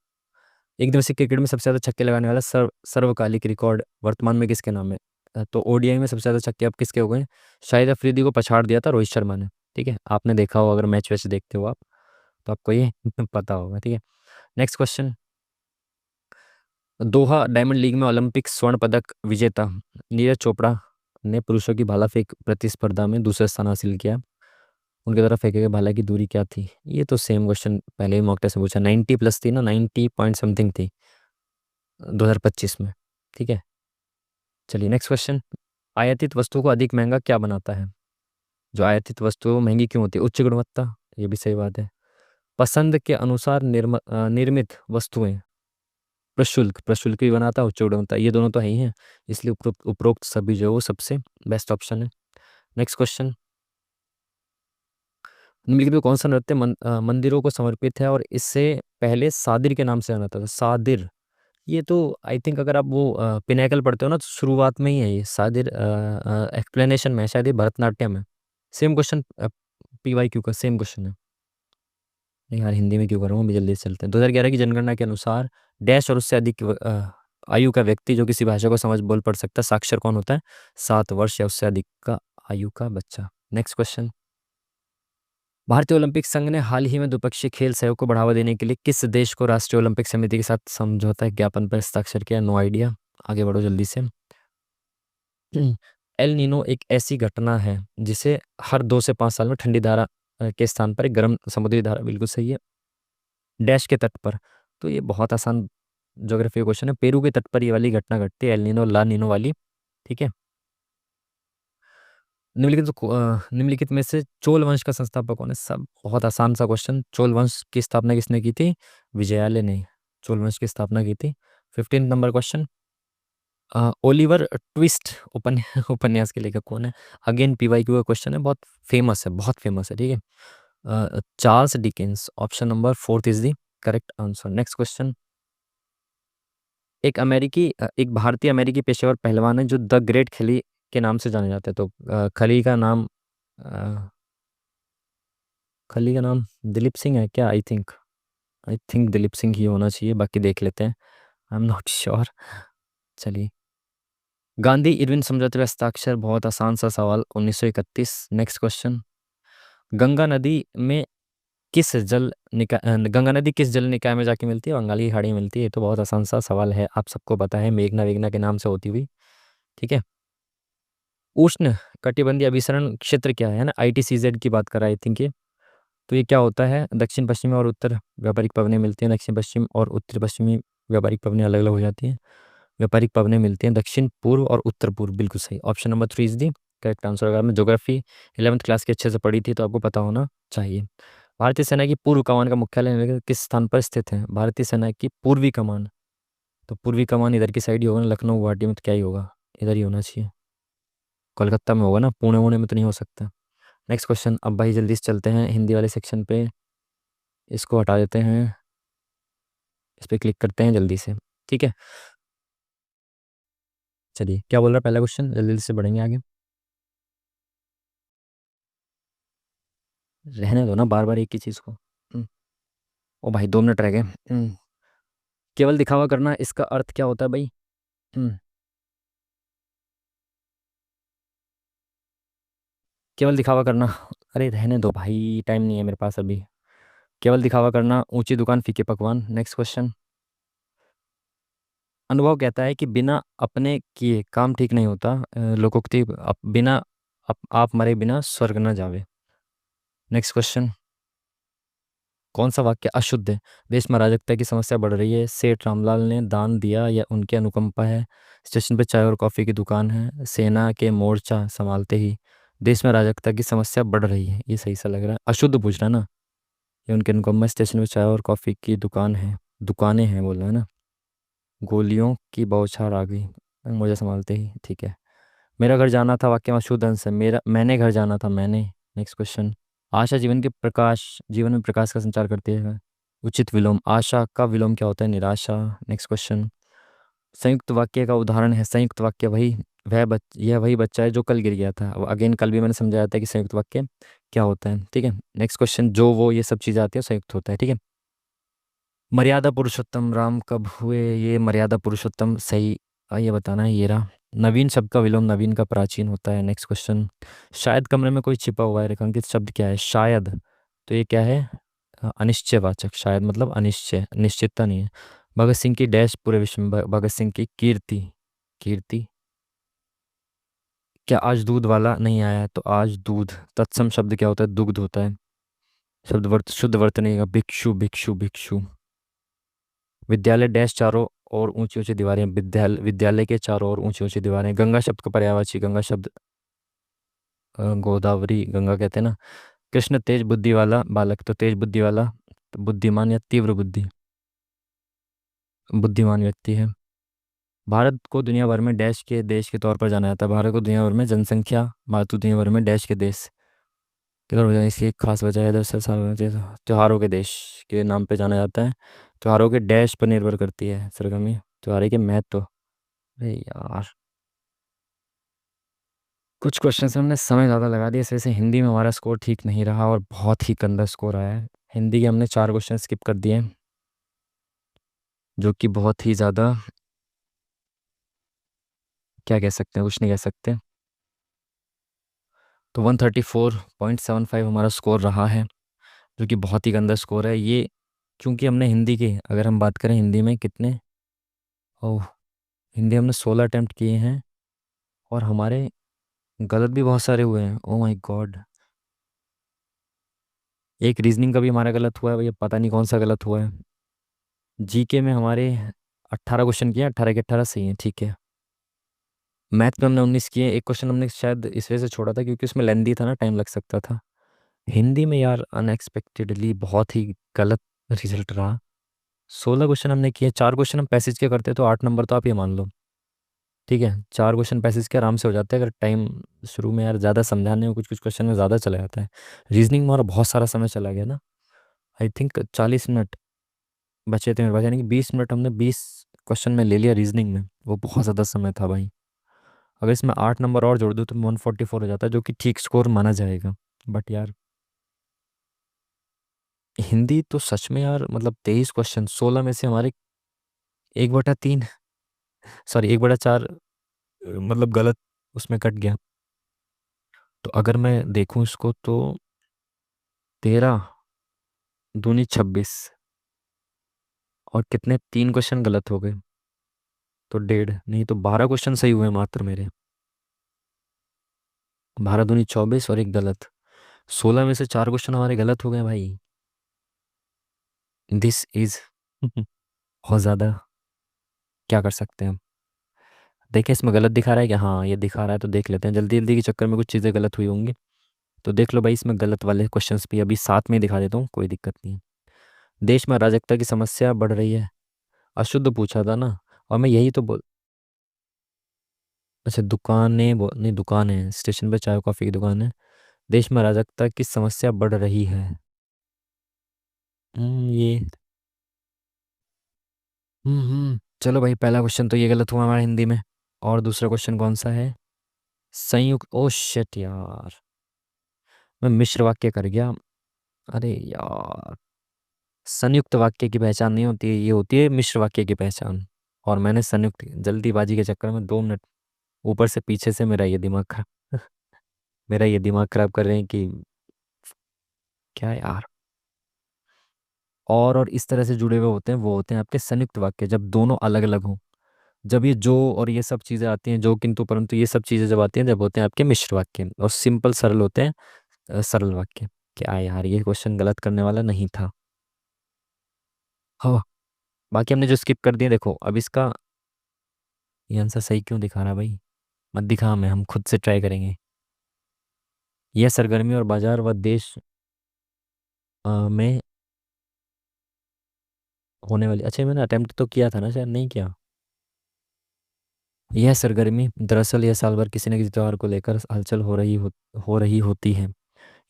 Speaker 1: एक दिवसीय क्रिकेट में सबसे ज़्यादा छक्के लगाने वाला सर्वकालिक रिकॉर्ड वर्तमान में किसके नाम है? तो ओडीआई में सबसे ज़्यादा छक्के अब किसके हो गए? शाहिद अफरीदी को पछाड़ दिया था रोहित शर्मा ने। ठीक है, आपने देखा हो, अगर मैच वैच देखते हो आप, तो आपको ये पता होगा। ठीक है, नेक्स्ट क्वेश्चन। दोहा डायमंड लीग में ओलंपिक स्वर्ण पदक विजेता नीरज चोपड़ा ने पुरुषों की भाला फेंक प्रतिस्पर्धा में दूसरा स्थान हासिल किया। उनके द्वारा फेंके गए भाला की दूरी क्या थी? ये तो सेम क्वेश्चन पहले ही मॉक टेस्ट में पूछा, 90 प्लस थी ना, 90 पॉइंट समथिंग थी 2025 में। ठीक है, चलिए नेक्स्ट क्वेश्चन। आयातित वस्तुओं को अधिक महंगा क्या बनाता है? जो आयातित वस्तु महंगी क्यों होती है? उच्च गुणवत्ता, ये भी सही बात है। पसंद के अनुसार निर्मित वस्तुएं, प्रशुल्क, प्रशुल्क भी बनाता है, उच्च गुणवत्ता, ये दोनों तो है ही हैं, इसलिए उपरोक्त उपरोक्त सभी जो है वो सबसे बेस्ट ऑप्शन है। Next question. निम्नलिखित में कौन सा नृत्य मंदिरों को समर्पित है और इससे पहले सादिर के नाम से जाना जाता था? सादिर, ये तो आई थिंक अगर आप वो पिनाकल पढ़ते हो ना, तो शुरुआत में ही है ये सादिर, एक्सप्लेनेशन में है, शायद ये भरतनाट्यम है। सेम क्वेश्चन, पीवाईक्यू का सेम क्वेश्चन है। नहीं यार, हिंदी में क्यों कर रहा हूँ, अभी जल्दी से चलते हैं। 2011 की जनगणना के अनुसार डैश और उससे अधिक आयु का व्यक्ति जो किसी भाषा को समझ बोल पढ़ सकता है, साक्षर कौन होता है? 7 वर्ष या उससे अधिक का आयु का बच्चा। Next question. भारतीय ओलंपिक संघ ने हाल ही में द्विपक्षीय खेल सहयोग को बढ़ावा देने के लिए किस देश को राष्ट्रीय ओलंपिक समिति के साथ समझौता ज्ञापन पर हस्ताक्षर किया? नो आइडिया, आगे बढ़ो जल्दी से। एल नीनो एक ऐसी घटना है जिसे हर 2 से 5 साल में ठंडी धारा के स्थान पर एक गर्म समुद्री धारा, बिल्कुल सही है, डैश के तट पर। तो ये बहुत आसान ज्योग्राफी क्वेश्चन है, पेरू के तट पर ये वाली घटना घटती है, एल नीनो ला नीनो वाली। ठीक है, निम्नलिखित में से चोल वंश का संस्थापक कौन है? सब बहुत आसान सा क्वेश्चन। चोल वंश की स्थापना किसने की थी? विजयालय ने चोल वंश की स्थापना की थी। 15 नंबर क्वेश्चन। ओलिवर ट्विस्ट उपन्यास के लेखक कौन है? अगेन पीवाईक्यू का क्वेश्चन है, बहुत फेमस है, बहुत फेमस है। ठीक है, Charles Dickens, option number 4 is the correct answer. Next question. एक भारतीय अमेरिकी पेशेवर पहलवान है जो द ग्रेट खली के नाम से जाने जाते हैं। तो खली का नाम, अ, खली का नाम दिलीप सिंह है क्या? आई थिंक दिलीप सिंह ही होना चाहिए, बाकी देख लेते हैं, आई एम नॉट श्योर। चलिए, गांधी इरविन समझौते पर हस्ताक्षर, बहुत आसान सा सवाल, 1931। Next question. गंगा नदी में गंगा नदी किस जल निकाय में जाके मिलती है? बंगाल की खाड़ी में मिलती है। ये तो बहुत आसान सा सवाल है, आप सबको पता है, मेघना वेघना के नाम से होती हुई। ठीक है। उष्ण कटिबंधीय अभिसरण क्षेत्र क्या है ना, ITCZ की बात कर रहा है आई थिंक ये। तो ये क्या होता है, दक्षिण पश्चिमी और उत्तर व्यापारिक पवनें मिलती हैं, दक्षिण पश्चिम और उत्तर पश्चिमी व्यापारिक पवनें अलग अलग हो जाती हैं। व्यापारिक पवनें मिलती हैं दक्षिण पूर्व और उत्तर पूर्व, बिल्कुल सही। Option number 3 is the correct answer. अगर आपने ज्योग्राफी 11th क्लास की अच्छे से पढ़ी थी तो आपको पता होना चाहिए। भारतीय सेना की पूर्व कमान का मुख्यालय निम्नलिखित किस स्थान पर स्थित है? भारतीय सेना की पूर्वी कमान, तो पूर्वी कमान इधर की साइड ही होगा ना, लखनऊ गुवाहाटी में, तो क्या ही होगा, इधर ही होना चाहिए। कोलकाता में होगा ना, पुणे वुणे में तो नहीं हो सकता। Next question. अब भाई जल्दी से चलते हैं हिंदी वाले सेक्शन पे, इसको हटा देते हैं, इस पर क्लिक करते हैं जल्दी से। ठीक है, चलिए क्या बोल रहा है पहला क्वेश्चन, जल्दी जल्दी से बढ़ेंगे आगे। रहने दो ना बार बार एक ही चीज़ को। ओ भाई 2 मिनट रह गए। केवल दिखावा करना, इसका अर्थ क्या होता है भाई? हम्म, केवल दिखावा करना, अरे रहने दो भाई, टाइम नहीं है मेरे पास अभी। केवल दिखावा करना, ऊंची दुकान फीके पकवान। Next question. अनुभव कहता है कि बिना अपने किए काम ठीक नहीं होता। लोकोक्ति, बिना आप मरे बिना स्वर्ग न जावे। Next question. कौन सा वाक्य अशुद्ध है? देश में अराजकता की समस्या बढ़ रही है, सेठ रामलाल ने दान दिया या उनकी अनुकंपा है, स्टेशन पर चाय और कॉफ़ी की दुकान है, सेना के मोर्चा संभालते ही देश में अराजकता की समस्या बढ़ रही है। ये सही सा लग रहा है, अशुद्ध पूछ रहा है ना। ये उनके अनुकंपा, स्टेशन पर चाय और कॉफ़ी की दुकान है, दुकानें हैं बोल रहा है ना। गोलियों की बौछार आ गई, मुझे संभालते ही, ठीक है। मेरा घर जाना था, वाक्य में अशुद्ध अंश है, मेरा मैंने घर जाना था, मैंने। Next question. आशा जीवन के प्रकाश, जीवन में प्रकाश का संचार करती है, उचित विलोम, आशा का विलोम क्या होता है? निराशा। Next question. संयुक्त वाक्य का उदाहरण है, संयुक्त वाक्य वही, यह वही बच्चा है जो कल गिर गया था। अगेन कल भी मैंने समझाया था कि संयुक्त वाक्य क्या होता है। ठीक है। Next question. जो वो ये सब चीज़ें आती है संयुक्त होता है। ठीक है। मर्यादा पुरुषोत्तम राम कब हुए? ये मर्यादा पुरुषोत्तम सही, ये बताना है, ये रहा। नवीन शब्द का विलोम नवीन का प्राचीन होता है। Next question. शायद कमरे में कोई छिपा हुआ है, रेखांकित शब्द क्या है? शायद, तो ये क्या है? अनिश्चयवाचक, शायद मतलब अनिश्चय, निश्चितता नहीं है। भगत सिंह की डैश पूरे विश्व में, भगत सिंह की कीर्ति, कीर्ति। क्या आज दूध वाला नहीं आया है? तो आज दूध, तत्सम शब्द क्या होता है? दुग्ध होता है। शब्द वर्त शुद्ध वर्त नहीं है, भिक्षु भिक्षु भिक्षु। विद्यालय डैश चारों और ऊंची ऊंची दीवारें, विद्यालय के चारों ओर ऊंची ऊंची दीवारें। गंगा शब्द का पर्यायवाची, गंगा शब्द गोदावरी गंगा कहते हैं ना। कृष्ण तेज बुद्धि वाला बालक, तो तेज बुद्धि वाला, तो बुद्धिमान या तीव्र बुद्धि, बुद्धिमान व्यक्ति है। भारत को दुनिया भर में डैश के देश के तौर पर जाना जाता है, भारत को दुनिया भर में जनसंख्या, भारत को दुनिया भर में डैश के देश के तौर पर इसकी एक खास वजह है, दरअसल त्योहारों के देश के नाम पे जाना जाता है। त्योहारों के डैश पर निर्भर करती है सरगमी, त्योहारों के महत्व। अरे यार, कुछ क्वेश्चन से हमने समय ज़्यादा लगा दिया, इस वजह से हिंदी में हमारा स्कोर ठीक नहीं रहा और बहुत ही गंदा स्कोर आया है। हिंदी के हमने 4 क्वेश्चन स्किप कर दिए, जो कि बहुत ही ज़्यादा, क्या कह सकते हैं, कुछ नहीं कह सकते। तो 134.75 हमारा स्कोर रहा है, जो कि बहुत ही गंदा स्कोर है ये। क्योंकि हमने हिंदी के, अगर हम बात करें हिंदी में कितने, ओह, हिंदी हमने 16 अटेम्प्ट किए हैं और हमारे गलत भी बहुत सारे हुए हैं। Oh my God. एक रीजनिंग का भी हमारा गलत हुआ है भैया, पता नहीं कौन सा गलत हुआ है। जीके में हमारे 18 क्वेश्चन किए, 18 के 18 सही हैं, ठीक है। मैथ में हमने 19 किए, एक क्वेश्चन हमने शायद इस वजह से छोड़ा था क्योंकि उसमें लेंदी था ना, टाइम लग सकता था। हिंदी में यार अनएक्सपेक्टेडली बहुत ही गलत रिजल्ट रहा। 16 क्वेश्चन हमने किए, 4 क्वेश्चन हम पैसेज के करते तो 8 नंबर तो आप ये मान लो। ठीक है, 4 क्वेश्चन पैसेज के आराम से हो जाते हैं, अगर टाइम शुरू में यार ज़्यादा समझाने में, कुछ कुछ क्वेश्चन में ज़्यादा चला जाता है। रीजनिंग में हमारा बहुत सारा समय चला गया ना, आई थिंक 40 मिनट बचे थे मेरे पास, यानी कि 20 मिनट हमने 20 क्वेश्चन में ले लिया रीजनिंग में, वो बहुत ज़्यादा समय था भाई। अगर इसमें 8 नंबर और जोड़ दूँ तो 144 हो जाता है, जो कि ठीक स्कोर माना जाएगा। बट यार हिंदी तो सच में यार, मतलब 23 क्वेश्चन, 16 में से हमारे 1/3, सॉरी 1/4, मतलब गलत उसमें कट गया। तो अगर मैं देखूं इसको तो 13 दूनी 26, और कितने 3 क्वेश्चन गलत हो गए, तो 1.5 नहीं तो 12 क्वेश्चन सही हुए मात्र मेरे। 12 दूनी 24 और एक गलत, 16 में से 4 क्वेश्चन हमारे गलत हो गए भाई। दिस इज बहुत ज़्यादा। क्या कर सकते हैं हम। देखें इसमें गलत दिखा रहा है क्या, हाँ ये दिखा रहा है, तो देख लेते हैं, जल्दी जल्दी के चक्कर में कुछ चीज़ें गलत हुई होंगी। तो देख लो भाई, इसमें गलत वाले क्वेश्चंस भी अभी साथ में ही दिखा देता हूँ, कोई दिक्कत नहीं है। देश में अराजकता की समस्या बढ़ रही है, अशुद्ध पूछा था ना। और मैं यही तो बोल, अच्छा दुकानें नहीं, दुकान है, स्टेशन पे चाय कॉफ़ी की दुकान है। देश में अराजकता की समस्या बढ़ रही है। ये चलो भाई, पहला क्वेश्चन तो ये गलत हुआ हमारा हिंदी में। और दूसरा क्वेश्चन कौन सा है। संयुक्त, ओ शिट यार, मैं मिश्र वाक्य कर गया। अरे यार, संयुक्त वाक्य की पहचान नहीं होती है, ये होती है मिश्र वाक्य की पहचान। और मैंने संयुक्त, जल्दीबाजी के चक्कर में 2 मिनट, ऊपर से पीछे से मेरा ये दिमाग खराब मेरा ये दिमाग खराब कर रहे हैं कि क्या यार। और इस तरह से जुड़े हुए होते हैं, वो होते हैं आपके संयुक्त वाक्य, जब दोनों अलग अलग हों। जब ये जो और ये सब चीज़ें आती हैं, जो किंतु परंतु ये सब चीज़ें जब आती हैं, जब होते हैं आपके मिश्र वाक्य, और सिंपल सरल होते हैं सरल वाक्य। क्या यार, ये क्वेश्चन गलत करने वाला नहीं था। हाँ, बाकी हमने जो स्किप कर दिया, देखो अब इसका ये आंसर सही क्यों दिखा रहा भाई। मत दिखा, हमें हम खुद से ट्राई करेंगे। यह सरगर्मी और बाजार व देश में होने वाली, अच्छा मैंने अटेम्प्ट तो किया था ना, शायद नहीं किया। यह सरगर्मी दरअसल यह साल भर किसी न किसी त्योहार को लेकर हलचल हो रही होती है।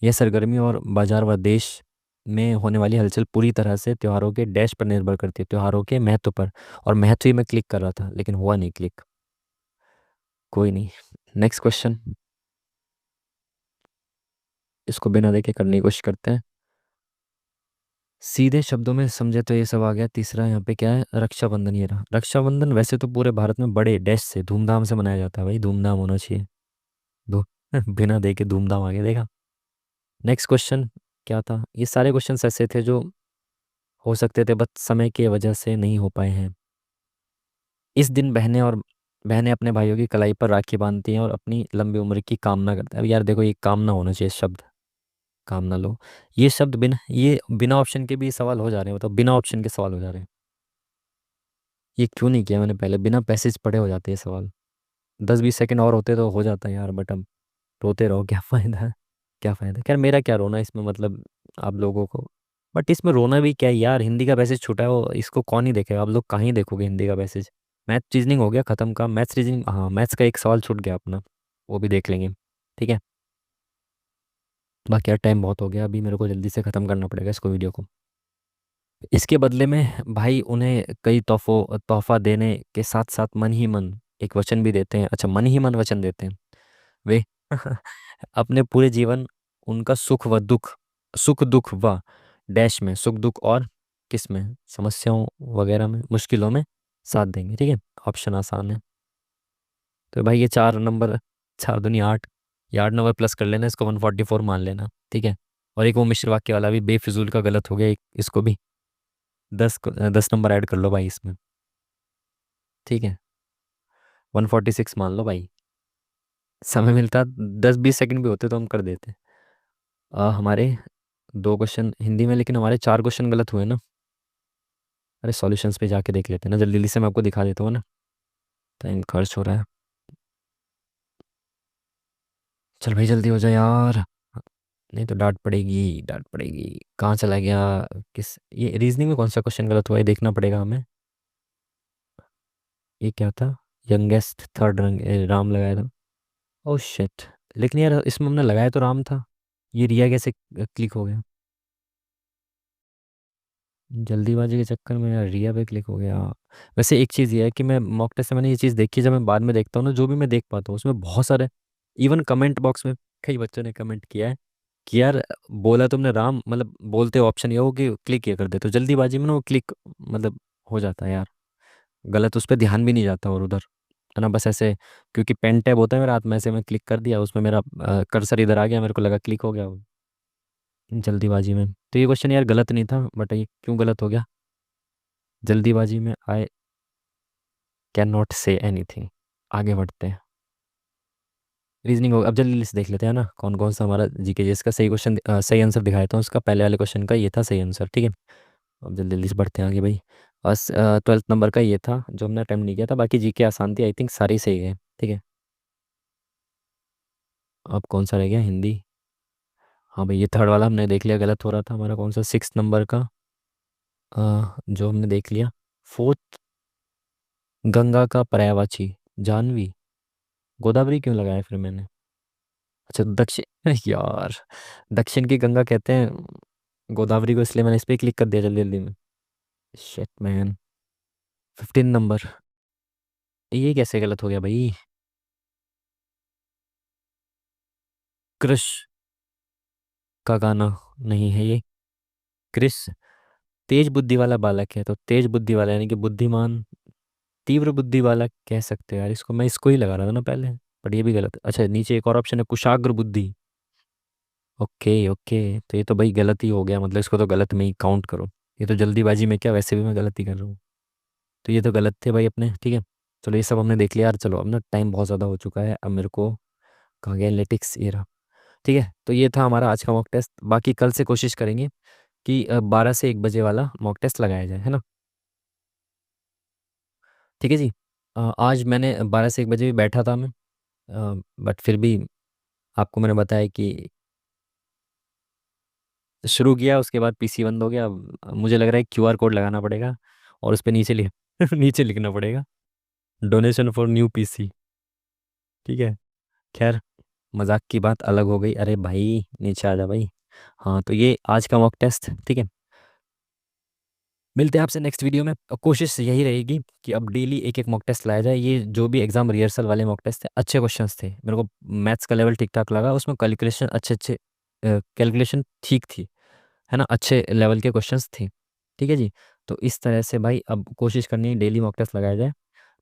Speaker 1: यह सरगर्मी और बाजार व देश में होने वाली हलचल पूरी तरह से त्योहारों के डैश पर निर्भर करती है, त्योहारों के महत्व पर। और महत्व ही मैं क्लिक कर रहा था, लेकिन हुआ नहीं क्लिक। कोई नहीं, नेक्स्ट क्वेश्चन, इसको बिना देखे करने की कोशिश करते हैं। सीधे शब्दों में समझे तो ये सब आ गया। तीसरा यहाँ पे क्या है, रक्षाबंधन। ये रहा रक्षाबंधन। वैसे तो पूरे भारत में बड़े डैश से धूमधाम से मनाया जाता है भाई, धूमधाम होना चाहिए। दो बिना देखे धूमधाम आ गया, देखा। नेक्स्ट क्वेश्चन क्या था, ये सारे क्वेश्चन ऐसे थे जो हो सकते थे, बस समय की वजह से नहीं हो पाए हैं। इस दिन बहनें अपने भाइयों की कलाई पर राखी बांधती हैं और अपनी लंबी उम्र की कामना करते हैं। अब यार देखो, ये कामना होना चाहिए शब्द, कामना लो। ये शब्द बिना ऑप्शन के भी सवाल हो जा रहे हैं, मतलब बिना ऑप्शन के सवाल हो जा रहे हैं। ये क्यों नहीं किया मैंने पहले, बिना पैसेज पढ़े हो जाते हैं सवाल। 10-20 सेकंड और होते तो हो जाता है यार, बट अब रोते रहो, क्या फ़ायदा है। क्या फ़ायदा, खैर मेरा क्या रोना इसमें, मतलब आप लोगों को। बट इसमें रोना भी क्या है यार, हिंदी का पैसेज छूटा है, वो इसको कौन ही देखेगा, आप लोग कहाँ ही देखोगे हिंदी का पैसेज। मैथ रीजनिंग हो गया ख़त्म का, मैथ्स रीजनिंग, हाँ मैथ्स का एक सवाल छूट गया अपना, वो भी देख लेंगे। ठीक है। बाकी यार टाइम बहुत हो गया, अभी मेरे को जल्दी से ख़त्म करना पड़ेगा इसको, वीडियो को। इसके बदले में भाई उन्हें कई तोहफा देने के साथ साथ मन ही मन एक वचन भी देते हैं। अच्छा, मन ही मन वचन देते हैं वे अपने पूरे जीवन उनका सुख दुख व डैश में, सुख दुख और किस में, समस्याओं वगैरह में, मुश्किलों में साथ देंगे। ठीक है, ऑप्शन आसान है। तो भाई ये 4 नंबर, 4 दूनी 8, ये 8 नंबर प्लस कर लेना, इसको 144 मान लेना। ठीक है। और एक वो मिश्र वाक्य वाला भी बेफिजूल का गलत हो गया एक, इसको भी 10 नंबर ऐड कर लो भाई इसमें। ठीक है, 146 मान लो भाई। समय मिलता 10-20 सेकंड भी होते तो हम कर देते। हमारे 2 क्वेश्चन हिंदी में, लेकिन हमारे 4 क्वेश्चन गलत हुए ना। अरे सॉल्यूशंस पे जाके देख लेते हैं ना, जल्दी जल्दी से मैं आपको दिखा देता हूँ ना, टाइम खर्च हो रहा है। चल भाई जल्दी हो जाए यार, नहीं तो डांट पड़ेगी, डांट पड़ेगी। कहाँ चला गया। किस, ये रीजनिंग में कौन सा क्वेश्चन गलत हुआ है, देखना पड़ेगा हमें। ये क्या था, यंगेस्ट थर्ड रंग राम लगाया था। ओह शिट, लेकिन यार इसमें हमने लगाया तो राम था, ये रिया कैसे क्लिक हो गया। जल्दीबाजी के चक्कर में यार रिया पे क्लिक हो गया। वैसे एक चीज़ ये है कि मैं मॉक टेस्ट से मैंने ये चीज़ देखी, जब मैं बाद में देखता हूँ ना, जो भी मैं देख पाता हूँ उसमें बहुत सारे, इवन कमेंट बॉक्स में कई बच्चों ने कमेंट किया है कि यार बोला तुमने राम, मतलब बोलते ऑप्शन ये हो कि क्लिक ये कर दे, तो जल्दीबाजी में ना वो क्लिक मतलब हो जाता है यार, गलत उस पर ध्यान भी नहीं जाता और उधर। है ना, बस ऐसे, क्योंकि पेन टैब होता है मेरा हाथ में, ऐसे मैं क्लिक कर दिया उसमें, मेरा कर्सर इधर आ गया, मेरे को लगा क्लिक हो गया वो, जल्दीबाजी में। तो ये क्वेश्चन यार गलत नहीं था, बट ये क्यों गलत हो गया? जल्दीबाजी में I can not say anything. आगे बढ़ते हैं। रीजनिंग हो, अब जल्दी से देख लेते हैं ना कौन कौन सा हमारा जीके जिसका सही क्वेश्चन, सही आंसर दिखाया था उसका, पहले वाले क्वेश्चन का ये था सही आंसर, ठीक है। अब जल्दी जल्दी से बढ़ते हैं आगे भाई। बस 12th नंबर का ये था जो हमने अटेम्प्ट नहीं किया था, बाकी जीके आसान थी, आई थिंक सारी सही है, ठीक है। अब कौन सा रह गया? हिंदी। हाँ भाई, ये थर्ड वाला हमने देख लिया, गलत हो रहा था हमारा, कौन सा 6th नंबर का, जो हमने देख लिया। फोर्थ, गंगा का पर्यायवाची जानवी, गोदावरी क्यों लगाया फिर मैंने? अच्छा दक्षिण यार, दक्षिण की गंगा कहते हैं गोदावरी को, इसलिए मैंने इस पे क्लिक कर दिया जल्दी जल्दी में। Shit man. 15 नंबर, ये कैसे गलत हो गया भाई? क्रिश का गाना नहीं है ये। क्रिश तेज बुद्धि वाला बालक है, तो तेज बुद्धि वाला यानी कि बुद्धिमान, तीव्र बुद्धि वाला कह सकते हैं यार इसको, मैं इसको ही लगा रहा था ना पहले, बट ये भी गलत। अच्छा नीचे एक और ऑप्शन है, कुशाग्र बुद्धि। ओके ओके, तो ये तो भाई गलत ही हो गया, मतलब इसको तो गलत में ही काउंट करो। ये तो जल्दीबाजी में क्या, वैसे भी मैं गलत ही कर रहा हूँ। तो ये तो गलत थे भाई अपने, ठीक है। चलो ये सब हमने देख लिया यार, चलो अब ना टाइम बहुत ज़्यादा हो चुका है, अब मेरे को कहाँ गया एनालिटिक्स, ये रहा। ठीक है, तो ये था हमारा आज का मॉक टेस्ट, बाकी कल से कोशिश करेंगे कि 12 से 1 बजे वाला मॉक टेस्ट लगाया जाए, है ना। ठीक है जी। आज मैंने 12 से 1 बजे भी बैठा था मैं, बट फिर भी आपको मैंने बताया कि शुरू किया, उसके बाद पीसी बंद हो गया। अब मुझे लग रहा है क्यूआर कोड लगाना पड़ेगा, और उस पर नीचे लिख नीचे लिखना पड़ेगा, डोनेशन फॉर न्यू पीसी। ठीक है, खैर मजाक की बात अलग हो गई, अरे भाई नीचे आ जा भाई। हाँ, तो ये आज का मॉक टेस्ट, ठीक है। मिलते हैं आपसे नेक्स्ट वीडियो में, और कोशिश यही रहेगी कि अब डेली एक एक मॉक टेस्ट लाया जाए। ये जो भी एग्जाम रिहर्सल वाले मॉक टेस्ट थे, अच्छे क्वेश्चंस थे, मेरे को मैथ्स का लेवल ठीक ठाक लगा, उसमें कैलकुलेशन अच्छे अच्छे, कैलकुलेशन ठीक थी, है ना, अच्छे लेवल के क्वेश्चंस थे। ठीक है जी। तो इस तरह से भाई अब कोशिश करनी है डेली मॉक टेस्ट लगाया जाए,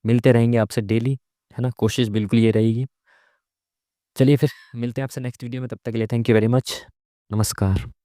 Speaker 1: मिलते रहेंगे आपसे डेली, है ना, कोशिश बिल्कुल ये रहेगी। चलिए फिर मिलते हैं आपसे नेक्स्ट वीडियो में, तब तक के लिए थैंक यू वेरी मच। नमस्कार।